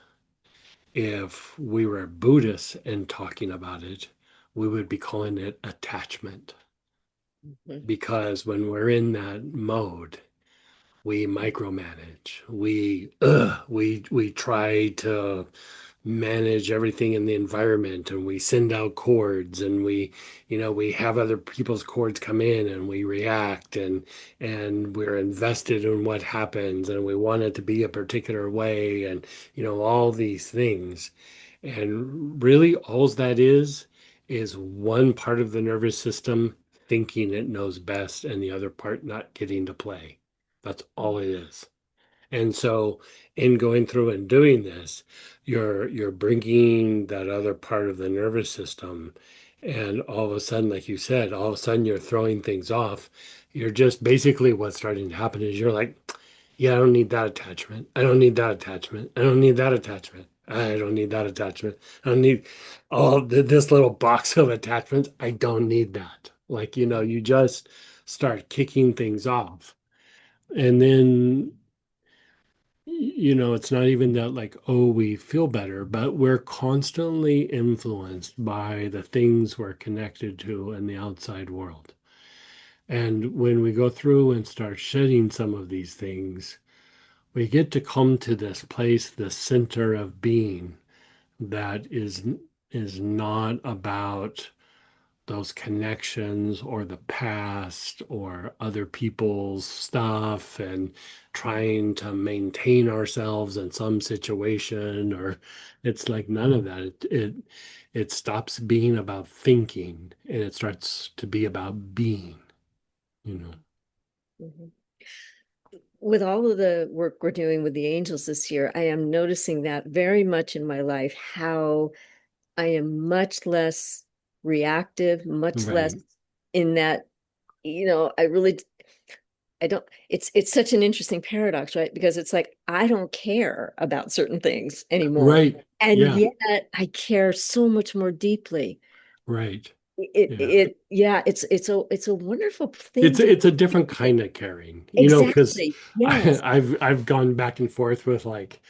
if we were Buddhists and talking about it, we would be calling it attachment. mhm, Because when we're in that mode, we micromanage. We try to manage everything in the environment, and we send out cords, and we have other people's cords come in and we react, and we're invested in what happens, and we want it to be a particular way, and all these things. And really all that is one part of the nervous system thinking it knows best and the other part not getting to play. That's all it is. And so in going through and doing this, you're bringing that other part of the nervous system, and all of a sudden, like you said, all of a sudden you're throwing things off. You're just basically what's starting to happen is you're like, yeah, I don't need that attachment. I don't need that attachment. I don't need that attachment. I don't need that attachment. I don't need this little box of attachments. I don't need that. Like, you just start kicking things off. And then it's not even that like, oh, we feel better, but we're constantly influenced by the things we're connected to in the outside world. And when we go through and start shedding some of these things, we get to come to this place, the center of being, that is not about those connections or the past or other people's stuff and trying to maintain ourselves in some situation. Or it's like none of that. It stops being about thinking and it starts to be about being. mhm. With all of the work we're doing with the angels this year, I am noticing that very much in my life, how I am much less reactive, much less Right. in that, I really, I don't, it's such an interesting paradox, right? Because it's like I don't care about certain things anymore. Right. And Yeah. yet I care so much more deeply. Right. Yeah. Yeah, it's a wonderful thing It's to it's a different kind of caring, because exactly. Yes, I've gone back and forth with like,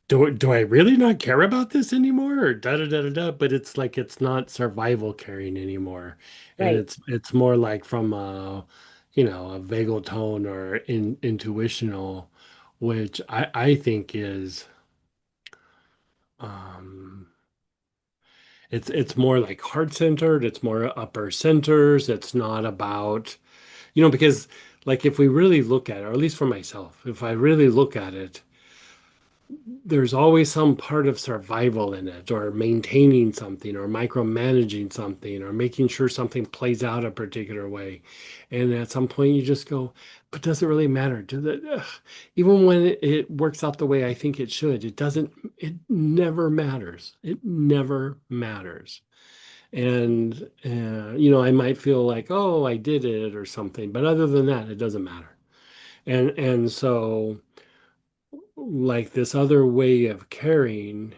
do I really not care about this anymore, or da da da da da? But it's like it's not survival caring anymore, and right. it's more like from a vagal tone or intuitional, which I think is um it's more like heart centered, it's more upper centers. It's not about, because like if we really look at it, or at least for myself, if I really look at it, there's always some part of survival in it, or maintaining something, or micromanaging something, or making sure something plays out a particular way. And at some point you just go, but does it really matter? Even when it works out the way I think it should, it never matters. It never matters. And I might feel like, oh, I did it or something, but other than that, it doesn't matter. And so, like, this other way of caring,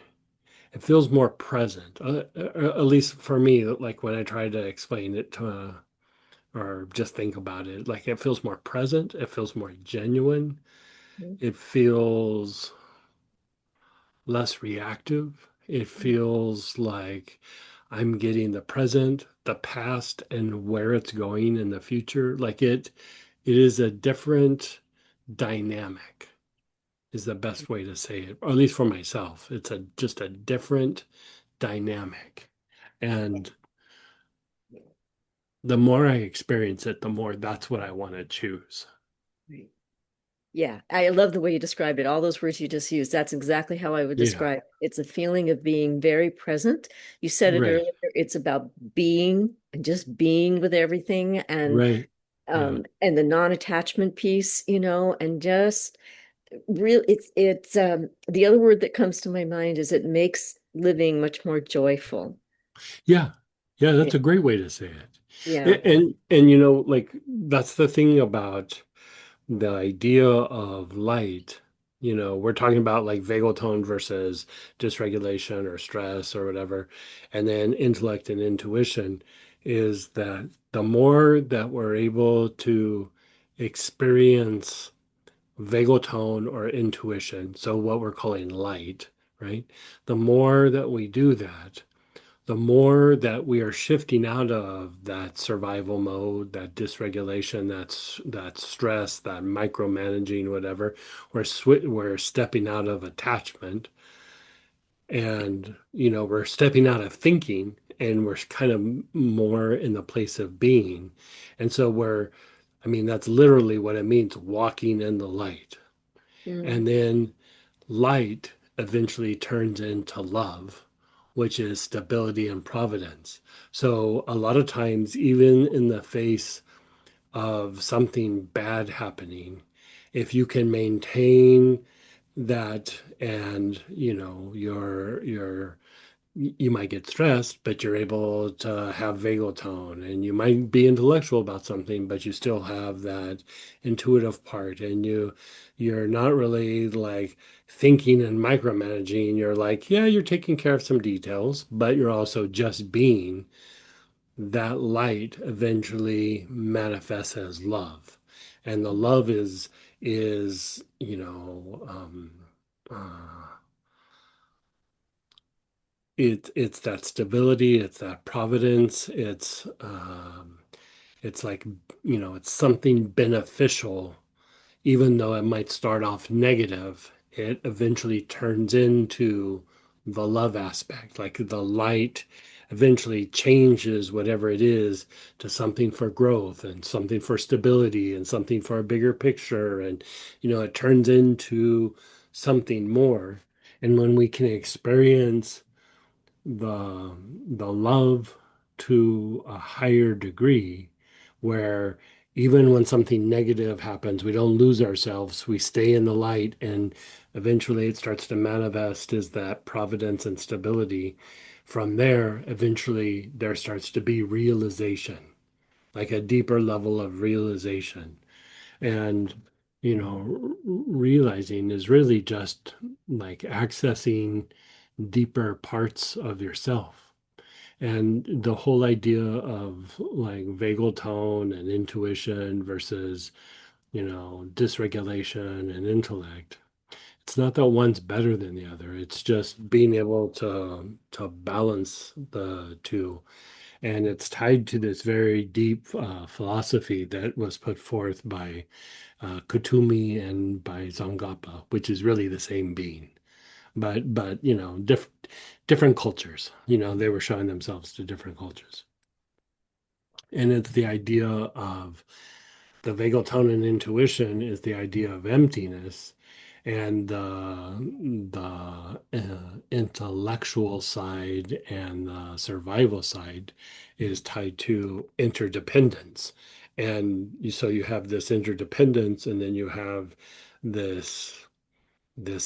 it feels more present. At least for me, like when I try to explain it to or just think about it, like it feels more present, it feels more genuine, it feels less reactive. It feels like I'm getting the present, the past, and where it's going in the future. Like it is a different dynamic, is the best way to say it, or at least for myself. It's just a different dynamic. And the more I experience it, the more that's what I want to choose. Right. Yeah, I love the way you described it. All those words you just used, that's exactly how I would Yeah, describe it. It's a feeling of being very present. You said it right, earlier, it's about being and just being with everything right. Yeah. and the non-attachment piece, and just real it's the other word that comes to my mind is it makes living much more joyful. Yeah. Yeah, Yeah. that's a great way to say it. Yeah. And like that's the thing about the idea of light. We're talking about like vagal tone versus dysregulation or stress or whatever. And then intellect and intuition is that the more that we're able to experience vagal tone or intuition, so what we're calling light, right? The more that we do that, the more that we are shifting out of that survival mode, that dysregulation, that stress, that micromanaging, whatever, we're stepping out of attachment, and we're stepping out of thinking, and we're kind of more in the place of being. And so I mean, that's literally what it means, walking in the light. Mm, And then light eventually turns into love, which is stability and providence. So, a lot of times, even in the face of something bad happening, if you can maintain that, and you might get stressed, but you're able to have vagal tone, and you might be intellectual about something, but you still have that intuitive part, and you're not really like thinking and micromanaging. You're like, yeah, you're taking care of some details, but you're also just being. That light eventually manifests as love, and the love is it's that stability, it's that providence, it's like, it's something beneficial. Even though it might start off negative, it eventually turns into the love aspect. Like the light eventually changes whatever it is to something for growth, and something for stability, and something for a bigger picture. And, it turns into something more. And when we can experience the the love to a higher degree, where even when something negative happens, we don't lose ourselves, we stay in the light, and eventually it starts to manifest as that providence and stability From there, eventually, there starts to be realization, like a deeper level of realization. And, realizing is really just like accessing deeper parts of yourself. And the whole idea of like vagal tone and intuition versus, dysregulation and intellect, it's not that one's better than the other. It's just being able to balance the two. And it's tied to this very deep philosophy that was put forth by Kutumi and by Zangapa, which is really the same being, but different cultures. They were showing themselves to different cultures, and it's the idea of the vagal tone and intuition is the idea of emptiness, and the intellectual side and the survival side is tied to interdependence. And so you have this interdependence, and then you have this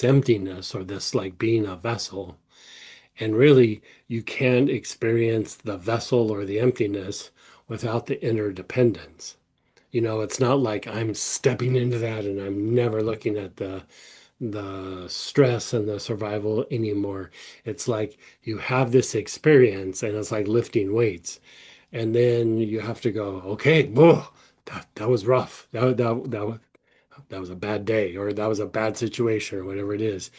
emptiness, or this like being a vessel. And really, you can't experience the vessel or the emptiness without the interdependence. It's not like I'm stepping into that and I'm never looking at the stress and the survival anymore. It's like you have this experience and it's like lifting weights. And then you have to go, okay, whoa, that was rough. That was a bad day, or that was a bad situation, or whatever it is.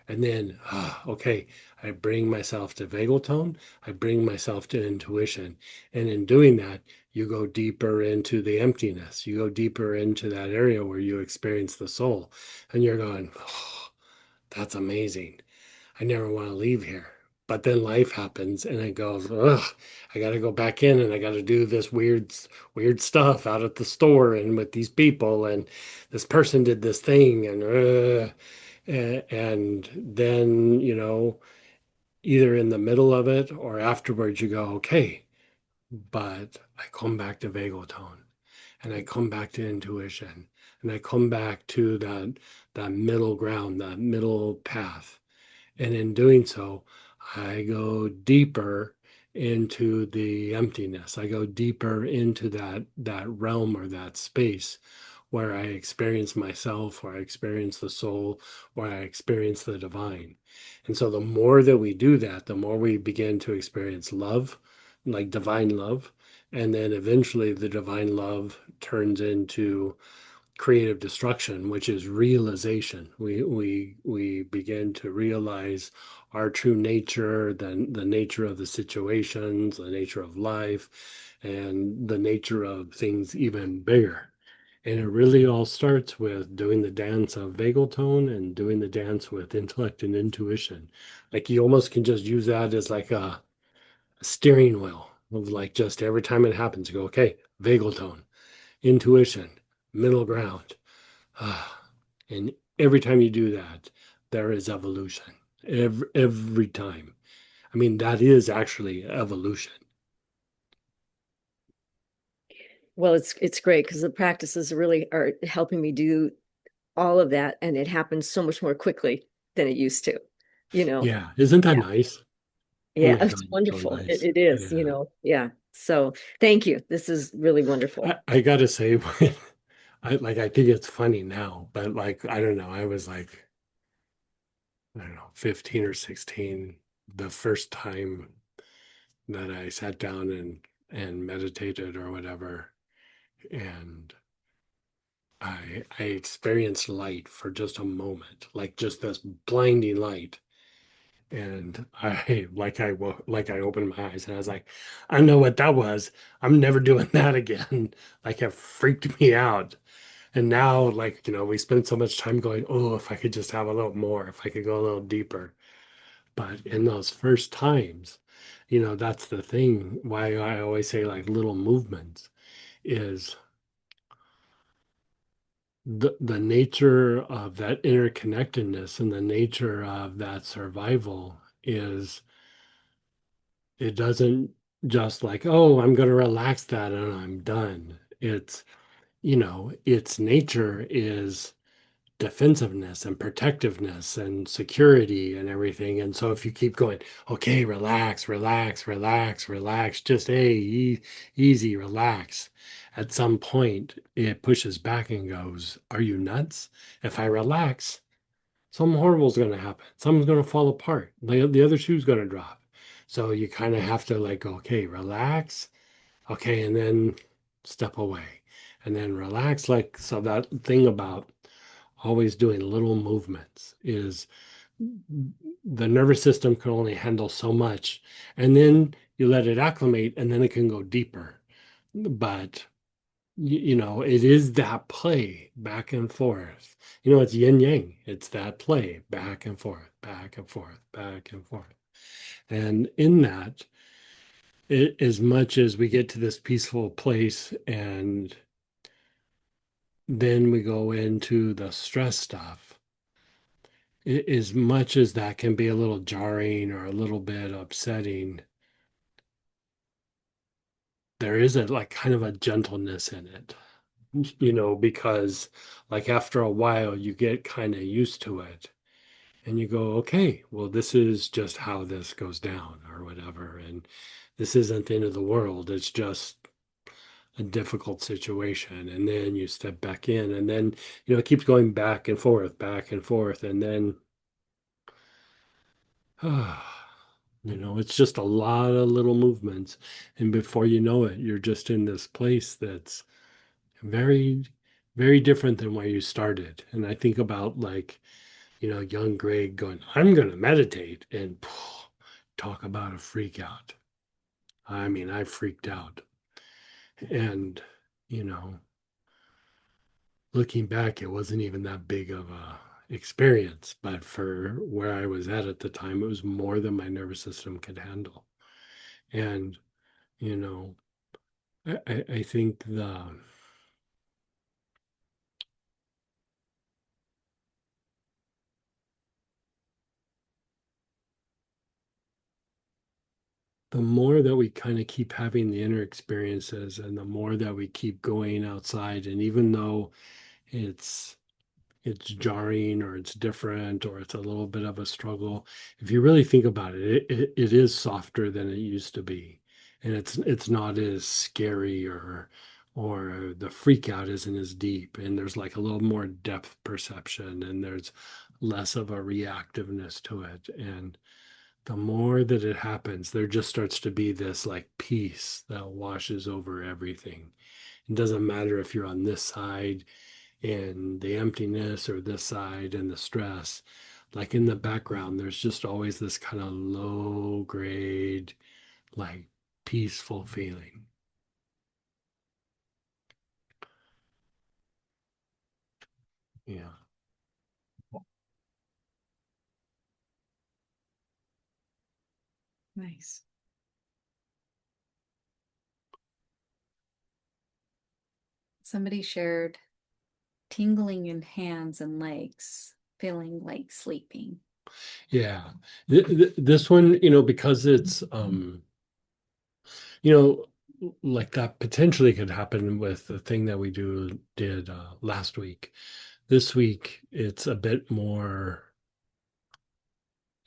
And then, okay, I bring myself to vagal tone, I bring myself to intuition. And in doing that, you go deeper into the emptiness. You go deeper into that area where you experience the soul. And you're going, oh, that's amazing. I never want to leave here. But then life happens and it goes, ugh, I got to go back in and I got to do this weird stuff out at the store and with these people. And this person did this thing. And then, either in the middle of it or afterwards, you go, okay, but I come back to vagal tone and I come back to intuition and I come back to that middle ground, that middle path. And in doing so, I go deeper into the emptiness. I go deeper into that realm or that space where I experience myself, where I experience the soul, where I experience the divine. And so the more that we do that, the more we begin to experience love, like divine love. And then eventually the divine love turns into creative destruction, which is realization. We begin to realize our true nature, the nature of the situations, the nature of life, and the nature of things even bigger. And it really all starts with doing the dance of vagal tone and doing the dance with intellect and intuition. Like you almost can just use that as like a steering wheel of like just every time it happens, you go, okay, vagal tone, intuition, middle ground. And every time you do that, there is evolution. Every time. I mean, that is actually evolution. Well, it's great because the practices really are helping me do all of that, and it happens so much more quickly than it used to, you know. Yeah. Isn't that Yeah. nice? Oh Yeah, my it's God, it's so wonderful. nice. It is, Yeah. Yeah. So thank you. This is really wonderful. I gotta say, I think it's funny now, but like, I don't know. I was like, I don't know, 15 or 16, the first time that I sat down and meditated or whatever. And I experienced light for just a moment, like just this blinding light. And I like I opened my eyes and I was like, I know what that was. I'm never doing that again. Like it freaked me out. And now, like, we spend so much time going, oh, if I could just have a little more, if I could go a little deeper. But in those first times, that's the thing why I always say like little movements is the nature of that interconnectedness and the nature of that survival is it doesn't just like, oh, I'm going to relax that and I'm done. Its nature is defensiveness and protectiveness and security and everything. And so if you keep going, okay, relax, relax, relax, relax, just hey, easy, relax. At some point, it pushes back and goes, are you nuts? If I relax, something horrible is going to happen. Something's going to fall apart. The other shoe's going to drop. So you kind of have to like, okay, relax. Okay, and then step away. And then relax. Like, so that thing about always doing little movements is the nervous system can only handle so much. And then you let it acclimate and then it can go deeper. But you know, it is that play back and forth. You know, it's yin yang. It's that play back and forth, back and forth, back and forth. And in that, as much as we get to this peaceful place and then we go into the stress stuff, as much as that can be a little jarring or a little bit upsetting, there is a like kind of a gentleness in it, you know, because like after a while you get kind of used to it and you go, okay, well, this is just how this goes down or whatever. And this isn't the end of the world. It's just a difficult situation. And then you step back in and then, you know, it keeps going back and forth, back and forth. And then, you know, it's just a lot of little movements. And before you know it, you're just in this place that's very, very different than where you started. And I think about like, you know, young Greg going, I'm going to meditate and talk about a freak out. I mean, I freaked out. And, you know, looking back, it wasn't even that big of a experience, but for where I was at the time, it was more than my nervous system could handle. And, you know, I think the more that we kind of keep having the inner experiences and the more that we keep going outside, and even though it's it's jarring or it's different or it's a little bit of a struggle, if you really think about it, it is softer than it used to be, and it's not as scary or the freak out isn't as deep, and there's like a little more depth perception and there's less of a reactiveness to it. And the more that it happens, there just starts to be this like peace that washes over everything. It doesn't matter if you're on this side and the emptiness or this side and the stress. Like in the background, there's just always this kind of low grade, like peaceful feeling. Yeah. Nice. Somebody shared tingling in hands and legs, feeling like sleeping. Yeah. This one, you know, because it's, you know, like that potentially could happen with the thing that we did last week. This week, it's a bit more,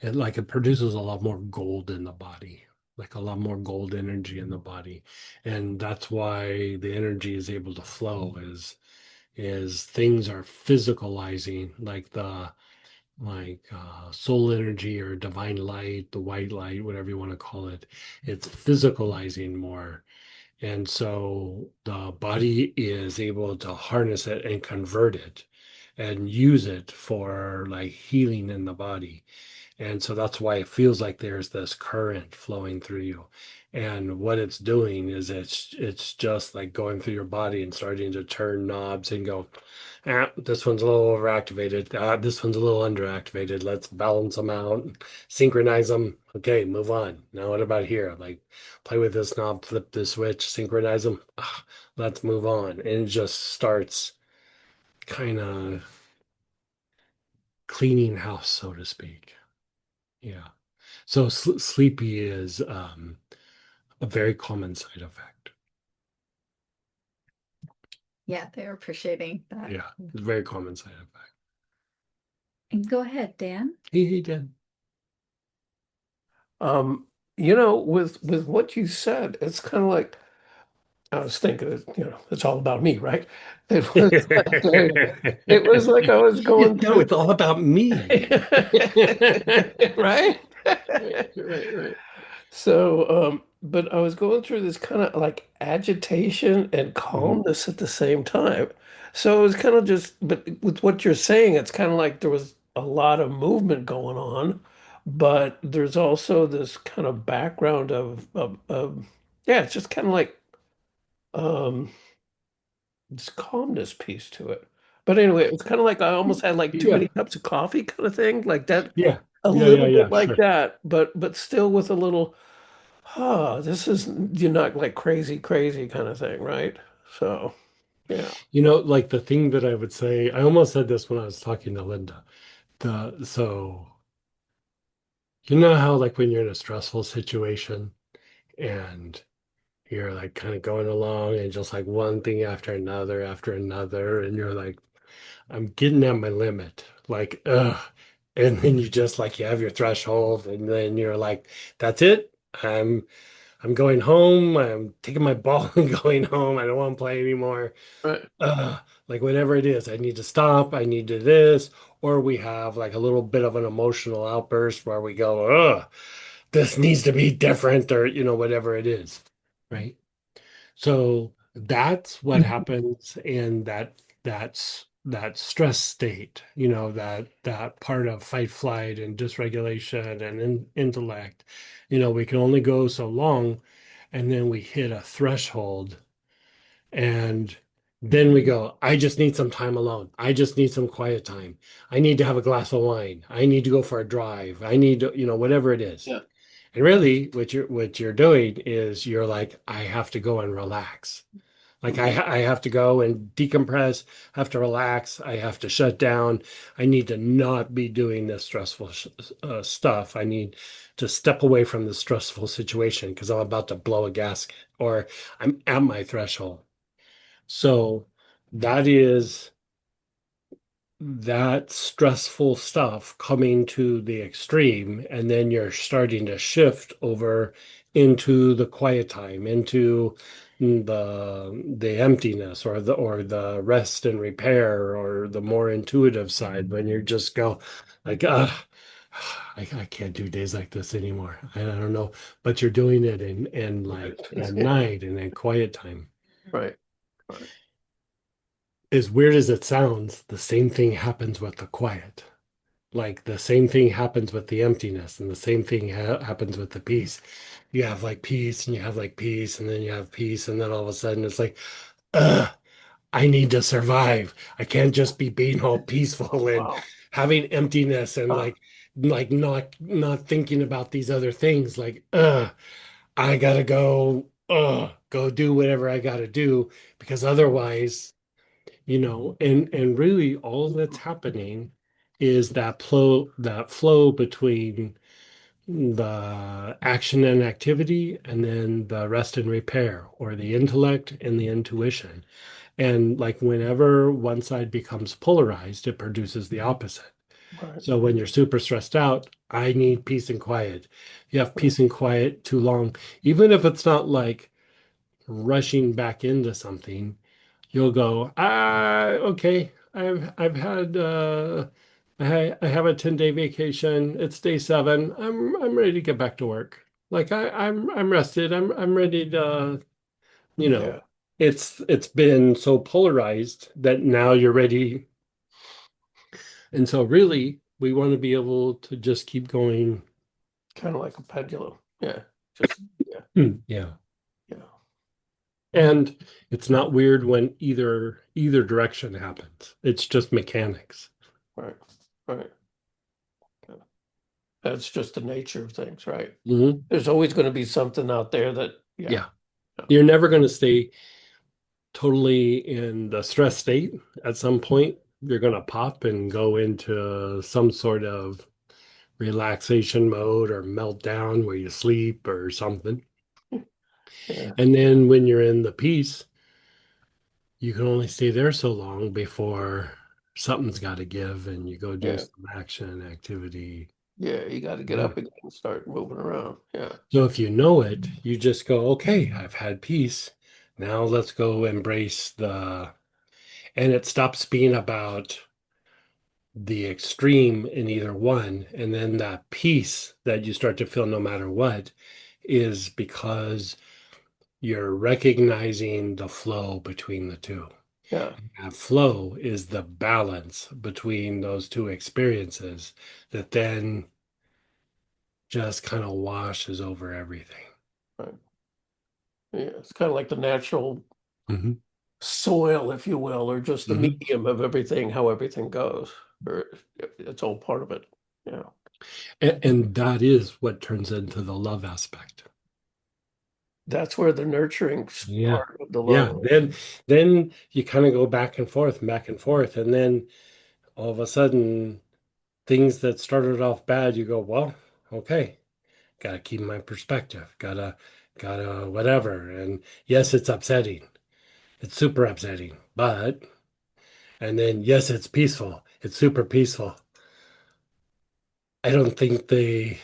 it produces a lot more gold in the body, like a lot more gold energy in the body. And that's why the energy is able to flow is things are physicalizing like soul energy or divine light, the white light, whatever you want to call it. It's physicalizing more. And so the body is able to harness it and convert it and use it for like healing in the body. And so that's why it feels like there's this current flowing through you. And what it's doing is it's just like going through your body and starting to turn knobs and go, this one's a little overactivated. This one's a little underactivated. Let's balance them out, synchronize them. Okay, move on. Now what about here? Like play with this knob, flip this switch, synchronize them. Let's move on. And it just starts kind of cleaning house, so to speak. Yeah. So sleepy is a very common side effect. Yeah, they're appreciating that. Yeah, it's a very common side effect. And go ahead, Dan. He did. Um, with what you said, it's kind of like I was thinking, it's all about me, right? It was like it was like I was going No, through, it's all about me. right? Right. But I was going through this kind of like agitation and Mhm. calmness at the same time. So it was kind of just, but with what you're saying, it's kind of like there was a lot of movement going on, but there's also this kind of background of yeah, it's just kind of like um this calmness piece to it. But anyway, it was kind of like I almost had like too Yeah, many cups of coffee kind of thing, like that, yeah, a little yeah, bit like sure. that, but still with a little. This is you're not like crazy, crazy kind of thing, right? So, yeah, Like the thing that I would say, I almost said this when I was talking to Linda. So you know how like when you're in a stressful situation and you're like kind of going along and just like one thing after another, and you're like, I'm getting at my limit. Like, ugh. And then you just like you have your threshold, and then you're like, that's it. I'm going home. I'm taking my ball and going home. I don't want to play anymore. right, uh, like whatever it is, I need to stop, I need to this, or we have like a little bit of an emotional outburst where we go, this needs to be different, or whatever it is, right? So that's what happens in that stress state, that part of fight, flight, and dysregulation and intellect. We can only go so long, and then we hit a threshold and then we go, I just need some time alone. I just need some quiet time. I need to have a glass of wine. I need to go for a drive. I need to, whatever it is. yeah, And really what you're doing is you're like, I have to go and relax. Like I have to go and decompress, have to relax. I have to shut down. I need to not be doing this stressful stuff. I need to step away from the stressful situation because I'm about to blow a gasket or I'm at my threshold. So that is that stressful stuff coming to the extreme, and then you're starting to shift over into the quiet time, into the emptiness or the rest and repair or the more intuitive side when you just go like I can't do days like this anymore. I don't know, but you're doing it in like at night and in quiet time. right, right, As weird as it sounds, the same thing happens with the quiet. Like the same thing happens with the emptiness, and the same thing happens with the peace. You have like peace, and you have like peace, and then you have peace, and then all of a sudden it's like, ugh, I need to survive. I can't just be being all peaceful and wow, having emptiness and uh, like not thinking about these other things. Like, I gotta go do whatever I gotta do because otherwise and really all that's happening is that flow between the action and activity and then the rest and repair or the intellect and the intuition. And like whenever one side becomes polarized, it produces the opposite. right, So when you're super stressed out, I need peace and quiet. You have right, peace and quiet too long, even if it's not like rushing back into something. You'll go, okay, I've had I have a 10-day vacation. It's day 7. I'm ready to get back to work. Like I'm rested. I'm ready to, you know, yeah, it's been so polarized that now you're ready. And so really we want to be able to just keep going. kind of like a pendulum, yeah, just yeah, Yeah. yeah, And it's not weird when either direction happens. It's just mechanics. right, right. Yeah. That's just the nature of things, right? Mhm. There's always going to be something out there that, yeah, Yeah. yeah, You're never going to stay totally in the stress state. At some point, you're going to pop and go into some sort of relaxation mode or meltdown where you sleep or something. yeah, And then when you're in the peace, you can only stay there so long before. something's got to give, and you go do Yeah. some action activity. Yeah. You got to get Yeah. up again and start moving around. Yeah. So if you know it, you just go, okay, I've had peace. Now let's go embrace and it stops being about the extreme in either one. And then that peace that you start to feel no matter what is because you're recognizing the flow between the two. Yeah. That flow is the balance between those two experiences that then just kind of washes over everything. Right. Yeah. It's kind of like the natural Hmm. soil, if you will, or just the Hmm. medium of everything, how everything goes, or it's all part of it. Yeah. And that is what turns into the love aspect. That's where the nurturing Yeah. part of the Yeah. love is. Then you kind of go back and forth, and then all of a sudden things that started off bad, you go, well, okay, gotta keep my perspective, gotta whatever. And yes, it's upsetting. It's super upsetting. But and then yes, it's peaceful. It's super peaceful. I don't think the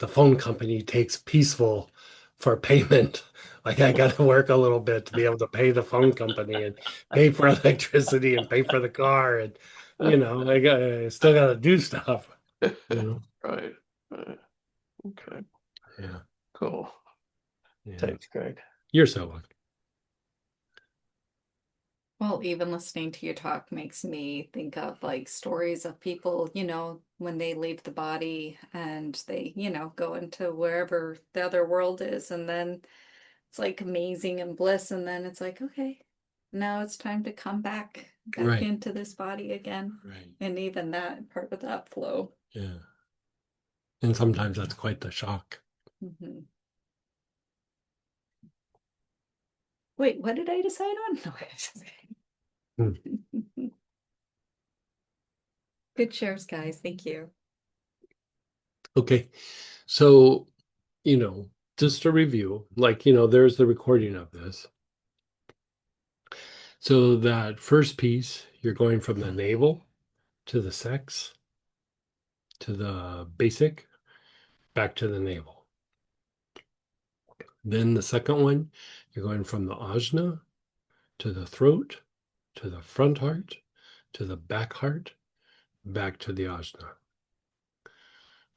phone company takes peaceful for payment. Like I got to work a little bit to be able to pay the phone company and pay for electricity and pay for the car and I still got to do stuff. You know. Right. Right. Okay. Yeah. Cool. Yeah. Thanks, Greg. You're so welcome. Well, even listening to you talk makes me think of like stories of people, when they leave the body and they, go into wherever the other world is, and then it's like amazing and bliss, and then it's like, okay, now it's time to come back Right. into this body again. Right. And even that part of that flow. Yeah. And sometimes that's quite the shock. Mhm. Wait, what did I decide on? No, Hmm. good shares, guys. Thank you. Okay. So, you know, just to review, like, there's the recording of this. So that first piece, you're going from the navel to the sex to the basic back to the navel. Then the second one, you're going from the ajna to the throat to the front heart to the back heart back to the ajna,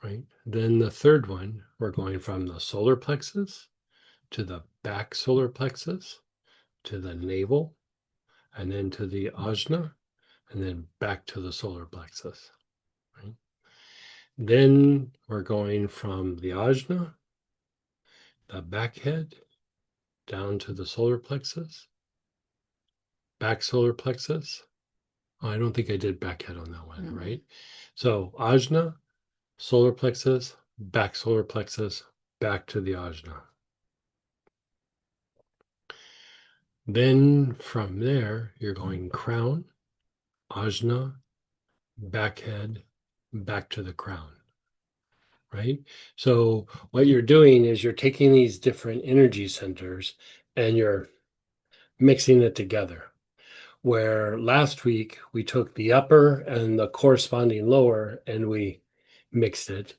right? Then the third one, we're going from the solar plexus to the back solar plexus to the navel and then to the ajna and then back to the solar plexus, right? Then we're going from the ajna, the back head, down to the solar plexus, back solar plexus. Oh, I don't think I did back head on that one, Mm-mm. right? So ajna, solar plexus, back to the ajna. Then from there, you're going crown, ajna, back head, back to the crown, right? So what you're doing is you're taking these different energy centers and you're mixing it together. Where last week we took the upper and the corresponding lower and we mixed it.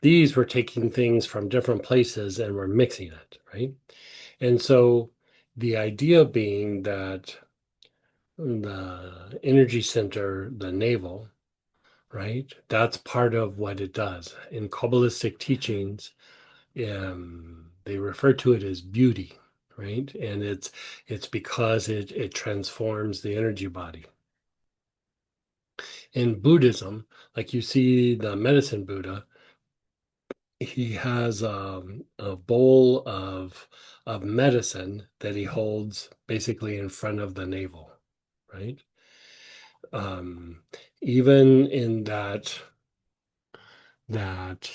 These were taking things from different places and we're mixing it, right? And so the idea being that the energy center, the navel, right? That's part of what it does. In Kabbalistic teachings, they refer to it as beauty, right? And it's because it transforms the energy body. In Buddhism, like you see the medicine Buddha, he has a bowl of medicine that he holds basically in front of the navel, right? Um, Even in that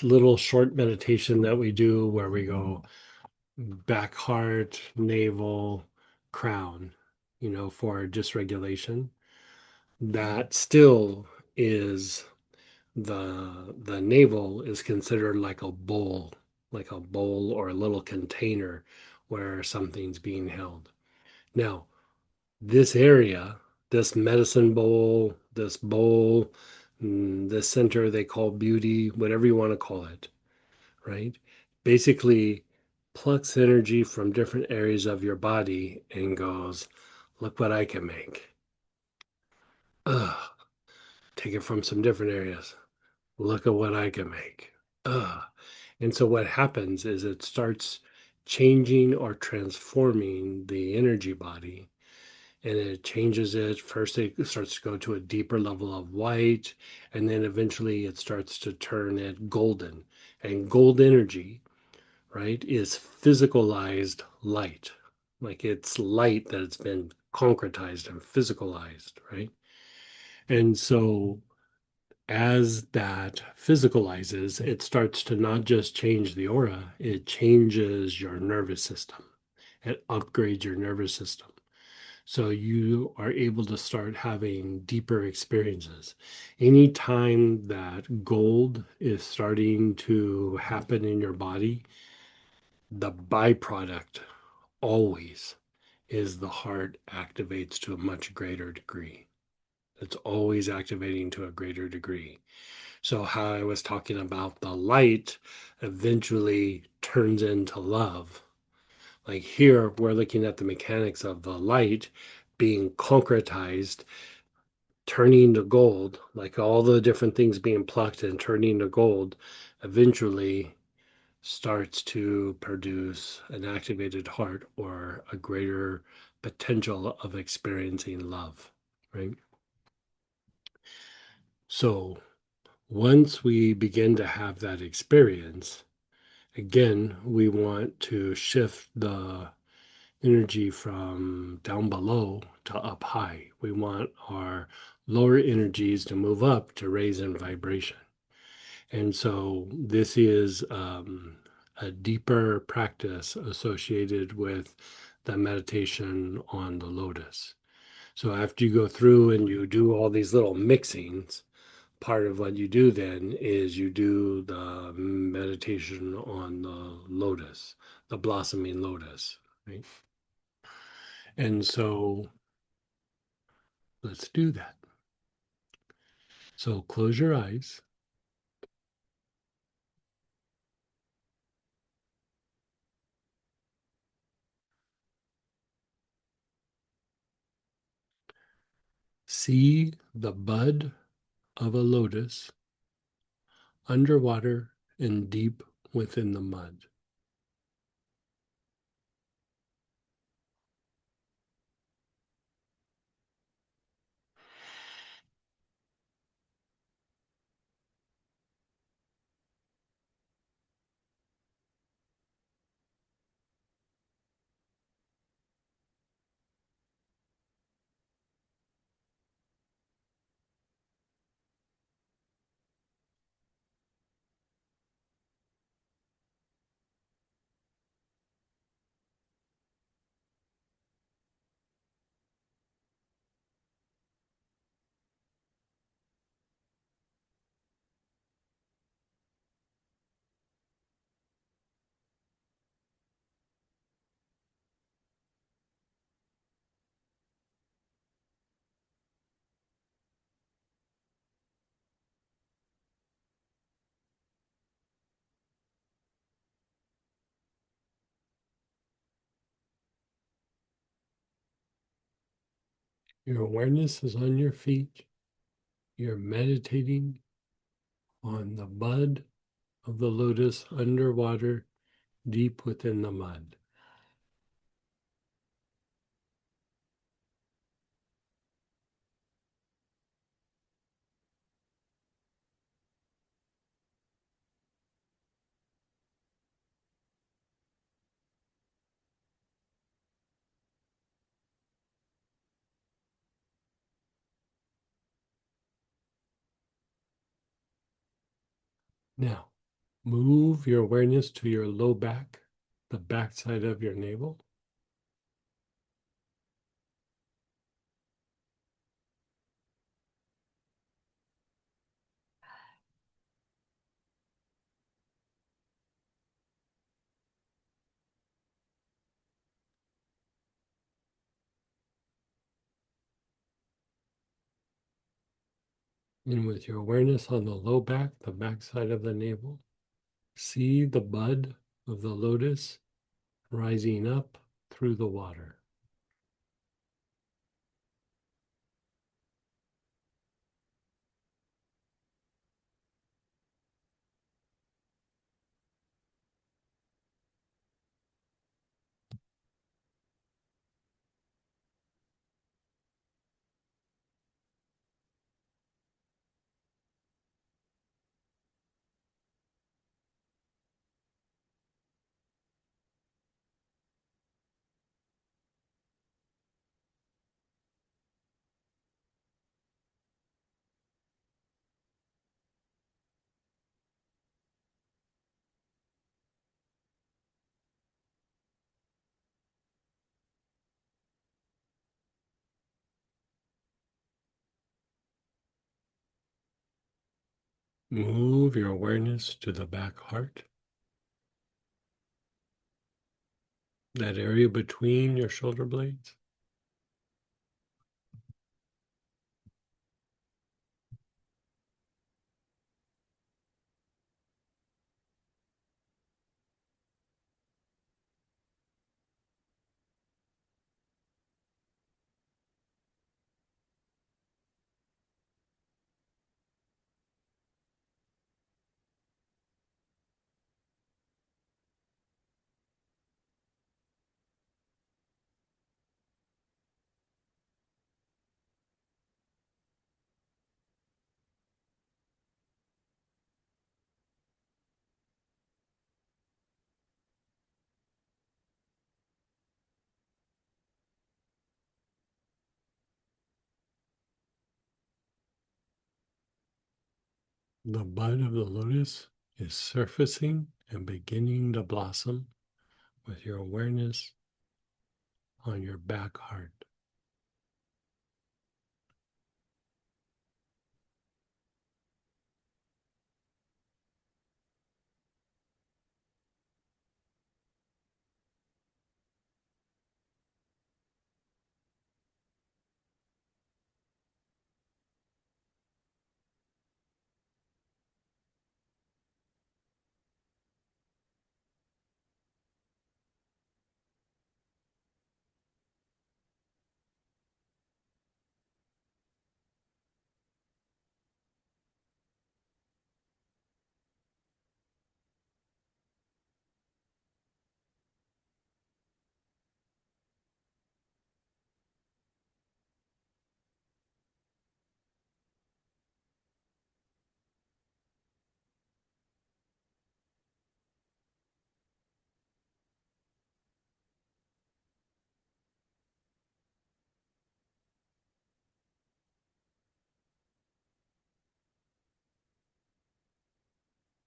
little short meditation that we do where we go back heart, navel, crown, for dysregulation, that still is the navel is considered like a bowl or a little container where something's being held. Now, this area this medicine bowl, this bowl, this center they call beauty, whatever you want to call it, right? Basically plucks energy from different areas of your body and goes, look what I can make. Ugh. Take it from some different areas. Look at what I can make. Ugh. And so what happens is it starts changing or transforming the energy body, and it changes it. First, it starts to go to a deeper level of white, and then eventually it starts to turn it golden. And gold energy, right, is physicalized light. Like it's light that it's been concretized and physicalized, right? And so as that physicalizes, it starts to not just change the aura, it changes your nervous system. It upgrades your nervous system. So you are able to start having deeper experiences. Anytime that gold is starting to happen in your body, the byproduct always is the heart activates to a much greater degree. It's always activating to a greater degree. So, how I was talking about the light eventually turns into love. Like here, we're looking at the mechanics of the light being concretized, turning to gold, like all the different things being plucked and turning to gold, eventually starts to produce an activated heart or a greater potential of experiencing love, right? So once we begin to have that experience, again, we want to shift the energy from down below to up high. We want our lower energies to move up to raise in vibration. And so this is a deeper practice associated with the meditation on the lotus. So after you go through and you do all these little mixings, part of what you do then is you do the meditation on the lotus, the blossoming lotus, right? And so let's do that. So close your eyes. See the bud of a lotus underwater and deep within the mud. Your awareness is on your feet. You're meditating on the bud of the lotus underwater, deep within the mud. Now, move your awareness to your low back, the backside of your navel. And with your awareness on the low back, the back side of the navel, see the bud of the lotus rising up through the water. Move your awareness to the back heart, that area between your shoulder blades. The bud of the lotus is surfacing and beginning to blossom with your awareness on your back heart.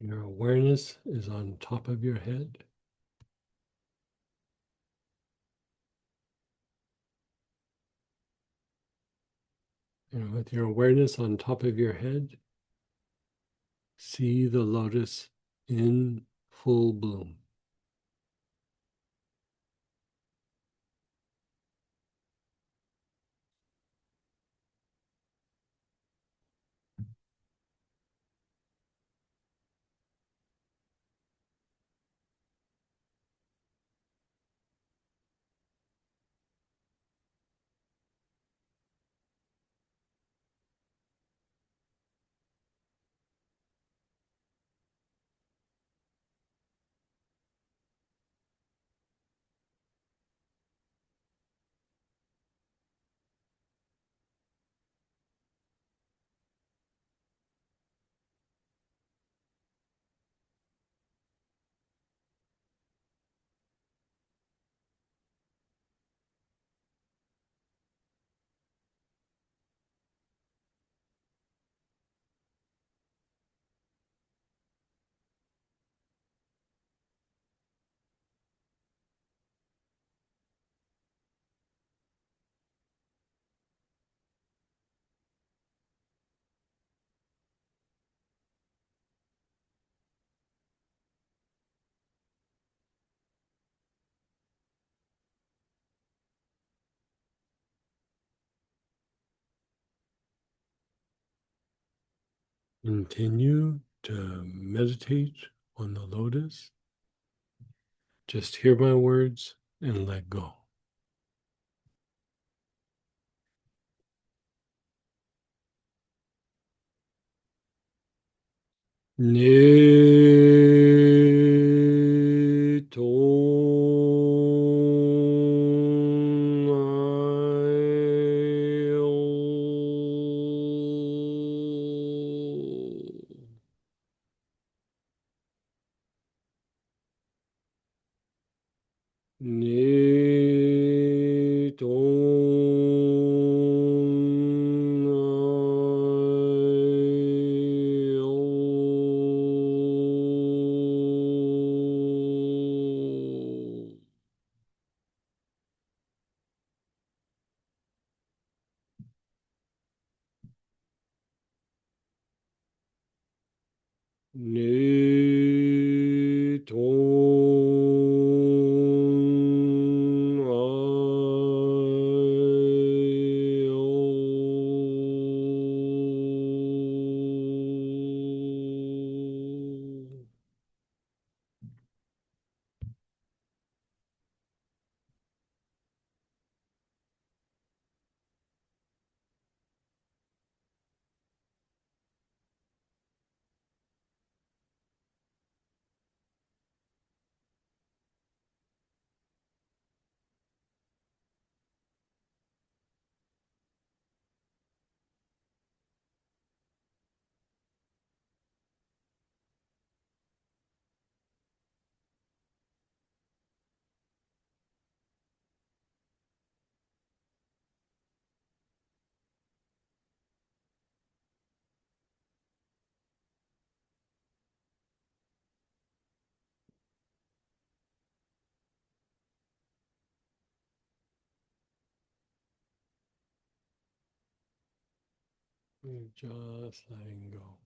Your awareness is on top of your head. And with your awareness on top of your head, see the lotus in full bloom. Continue to meditate on the lotus. Just hear my words and let go. Netoniel. Netoniel. Netoniel. You're just letting go.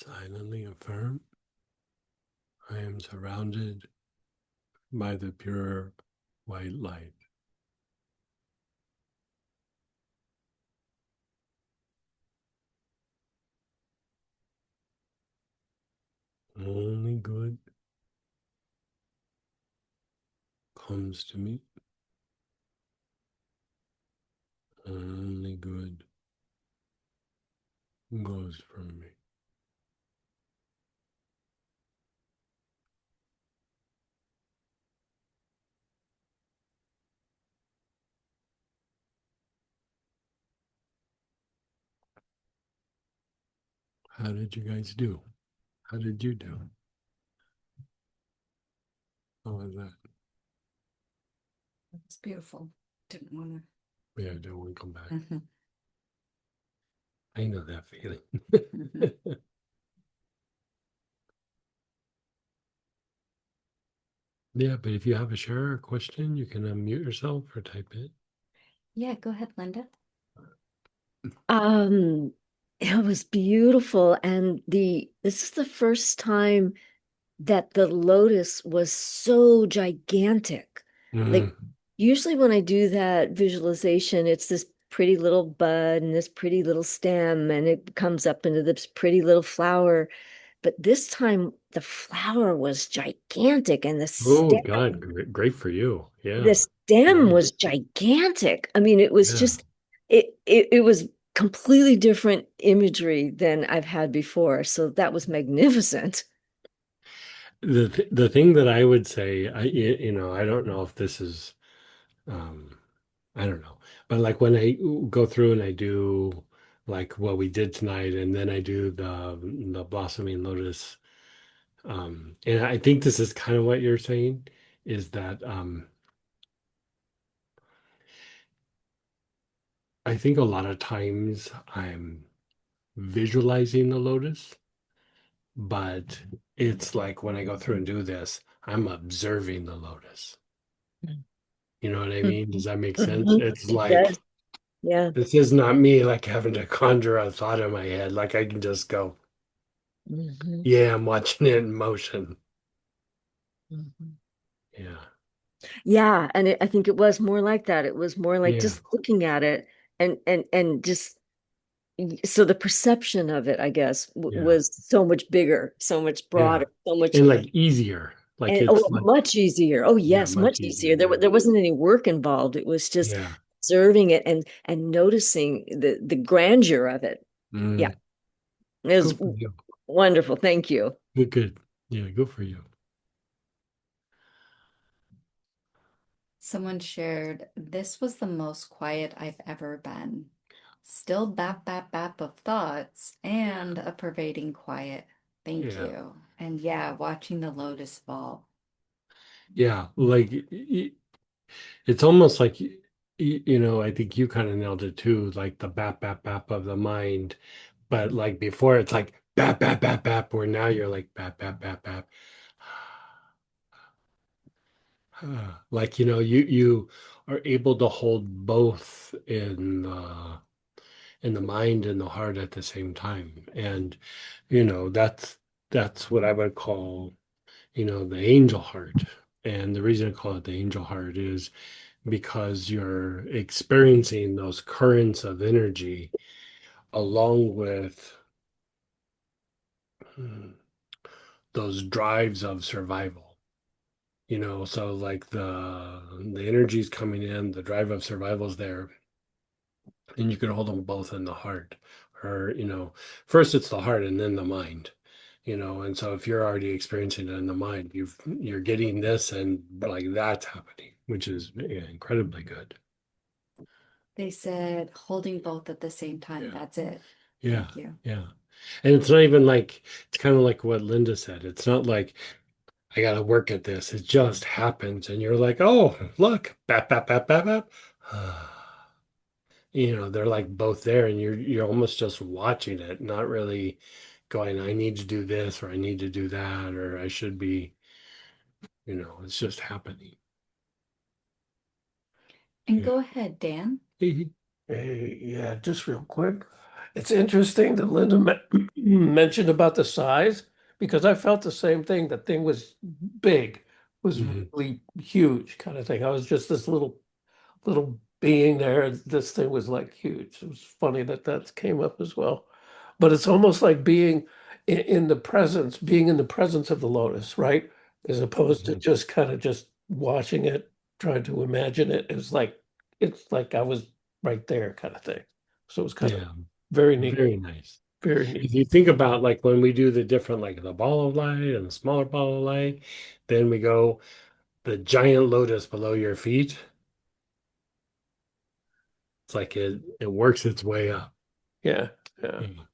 Silently affirm, I am surrounded by the pure white light. Only good comes to me. Only good goes from me. How did you guys do? How did you do? How was that? It's beautiful. Didn't want Yeah, I don't want to come back. to. I know that feeling. Yeah, but if you have a share or question, you can unmute yourself or type it. Yeah, go ahead, Linda. Um, it was beautiful, and this is the first time that the lotus was so gigantic. Like Mm. usually when I do that visualization, it's this pretty little bud and this pretty little stem, and it comes up into this pretty little flower. But this time the flower was gigantic, and Oh God, great for you. the Yeah. stem Nice. was gigantic. I mean, it was Yeah. just it was completely different imagery than I've had before. So that was magnificent. The thing that I would say, I don't know if this is, um, I don't know, but like when I go through and I do like what we did tonight, and then I do the blossoming lotus, and I think this is kind of what you're saying, is that I think a lot of times I'm visualizing the lotus, but it's like when I go through and do this, I'm observing the lotus. You know what I mean? Does that make sense? Mhm. It's It does. like Yeah. this is not me like having to conjure a thought in my head. Like I can just go, Mhm. yeah, I'm watching it in motion. Mhm. Yeah. Yeah, and I think it was more like that. It was more like Yeah. just looking at it and just so the perception of it, I guess, Yeah. was so much bigger, so much Yeah. broader, so much And like easier. Like and it's oh, like, much easier. Oh yeah, yes, much much easier. easier. Yeah. There wasn't any work involved. It was just Yeah. observing it and noticing the grandeur of it. Yeah, Mm. it was Good for you. wonderful. Thank you. Good, good. Yeah, good for you. Someone shared, this was the most quiet I've ever been. Still bap, bap, bap of thoughts and a pervading quiet. Thank Yeah. you. And yeah, watching the lotus fall. Yeah. Like it's almost like I think you kind of nailed it too, like the bap bap bap of the mind. But like before, it's like bap bap bap bap, where now you're like bap bap bap bap. Like you are able to hold both in the mind and the heart at the same time, and that's what I would call the angel heart. And the reason I call it the angel heart is because you're experiencing those currents of energy along with hmm, those drives of survival. So like the energy's coming in, the drive of survival is there, and you can hold them both in the heart. Or first it's the heart and then the mind. And so if you're already experiencing it in the mind, you're getting this, and like that's happening, which is, yeah, incredibly good. They said holding both at the same time. Yeah. That's it. Yeah. Thank you. Yeah. And it's not even like, it's kind of like what Linda said. It's not like I got to work at this. It just happens. And you're like, oh, look, bap, bap, bap, bap, bap. They're like both there, and you're almost just watching it, not really going, I need to do this or I need to do that, or I should be, it's just happening. And Yeah. go ahead, Dan. Hey, yeah, just real quick. It's interesting that Linda mentioned about the size, because I felt the same thing. The thing was big, was Mhm. really huge kind of thing. I was just this little being there, and this thing was like huge. It was funny that that came up as well. But it's almost like being being in the presence of the lotus, right? As opposed to Mhm. just kind of just watching it, trying to imagine it. It's like I was right there kind of thing. So it was kind of Yeah, very neat, very nice. very If neat. you think about like when we do the different, like the ball of light and the smaller ball of light, then we go the giant lotus below your feet. It's like it works its way up. Yeah, yeah. Yeah,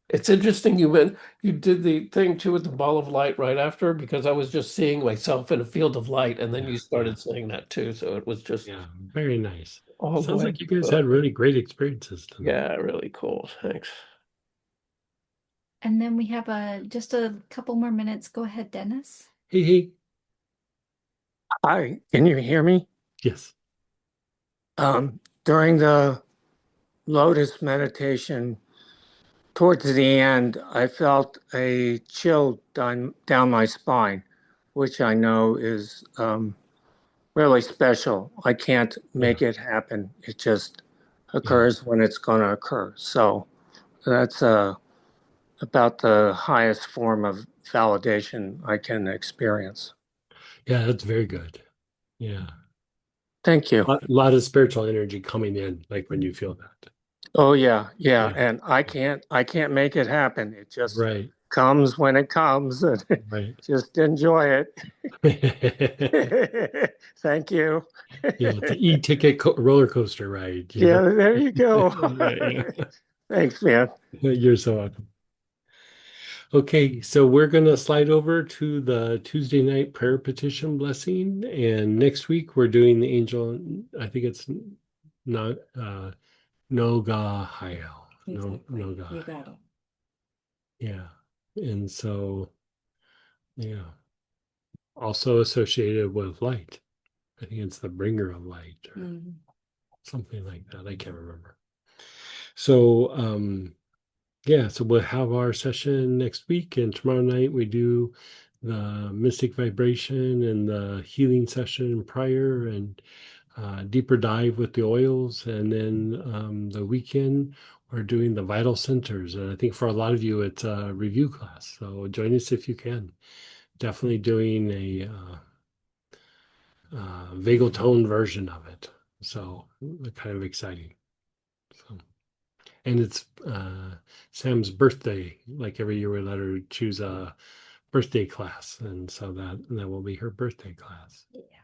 It's interesting you did the thing too with the ball of light right after, because I was just seeing myself in a field of light, and then yeah, you yeah, started saying that too. So it was just yeah. Very nice. all Sounds going like you guys together. had really great experiences tonight. Yeah, really cool. Thanks. And then we have just a couple more minutes. Go ahead, Dennis. Hey, hey. Hi, can you hear me? Yes. During the lotus meditation, towards the end, I felt a chill down my spine, which I know is really special. I can't Yeah. make it happen. It just Yeah. occurs when it's going to occur. So that's about the highest form of validation I can experience. Yeah, that's very good. Yeah. Thank you. Lot of spiritual energy coming in, like when you feel that. Oh yeah, yeah, Yeah. and I can't make it happen. It just Right. comes when it comes, and Right. just enjoy Yeah, it. Thank you. it's an e-ticket roller coaster ride, you Yeah, know. there you go. Yeah, Thanks, man. yeah. You're so welcome. Okay, so we're gonna slide over to the Tuesday night prayer petition blessing, and next week we're doing the angel. I think it's not Noga Hayel. No, Exactly. Noga. You got it. Yeah, and so yeah, also associated with light. I think it's the bringer of light or Mm. something like that. I can't remember. So yeah, so we'll have our session next week, and tomorrow night we do the mystic vibration and the healing session prior, and deeper dive with the oils, and then the weekend we're doing the vital centers, and I think for a lot of you it's a review class. So join us if you can. Definitely doing a vagal tone version of it. So kind of exciting. So. And it's Sam's birthday. Like every year, we let her choose a birthday class, and so that will be her birthday class. Yeah.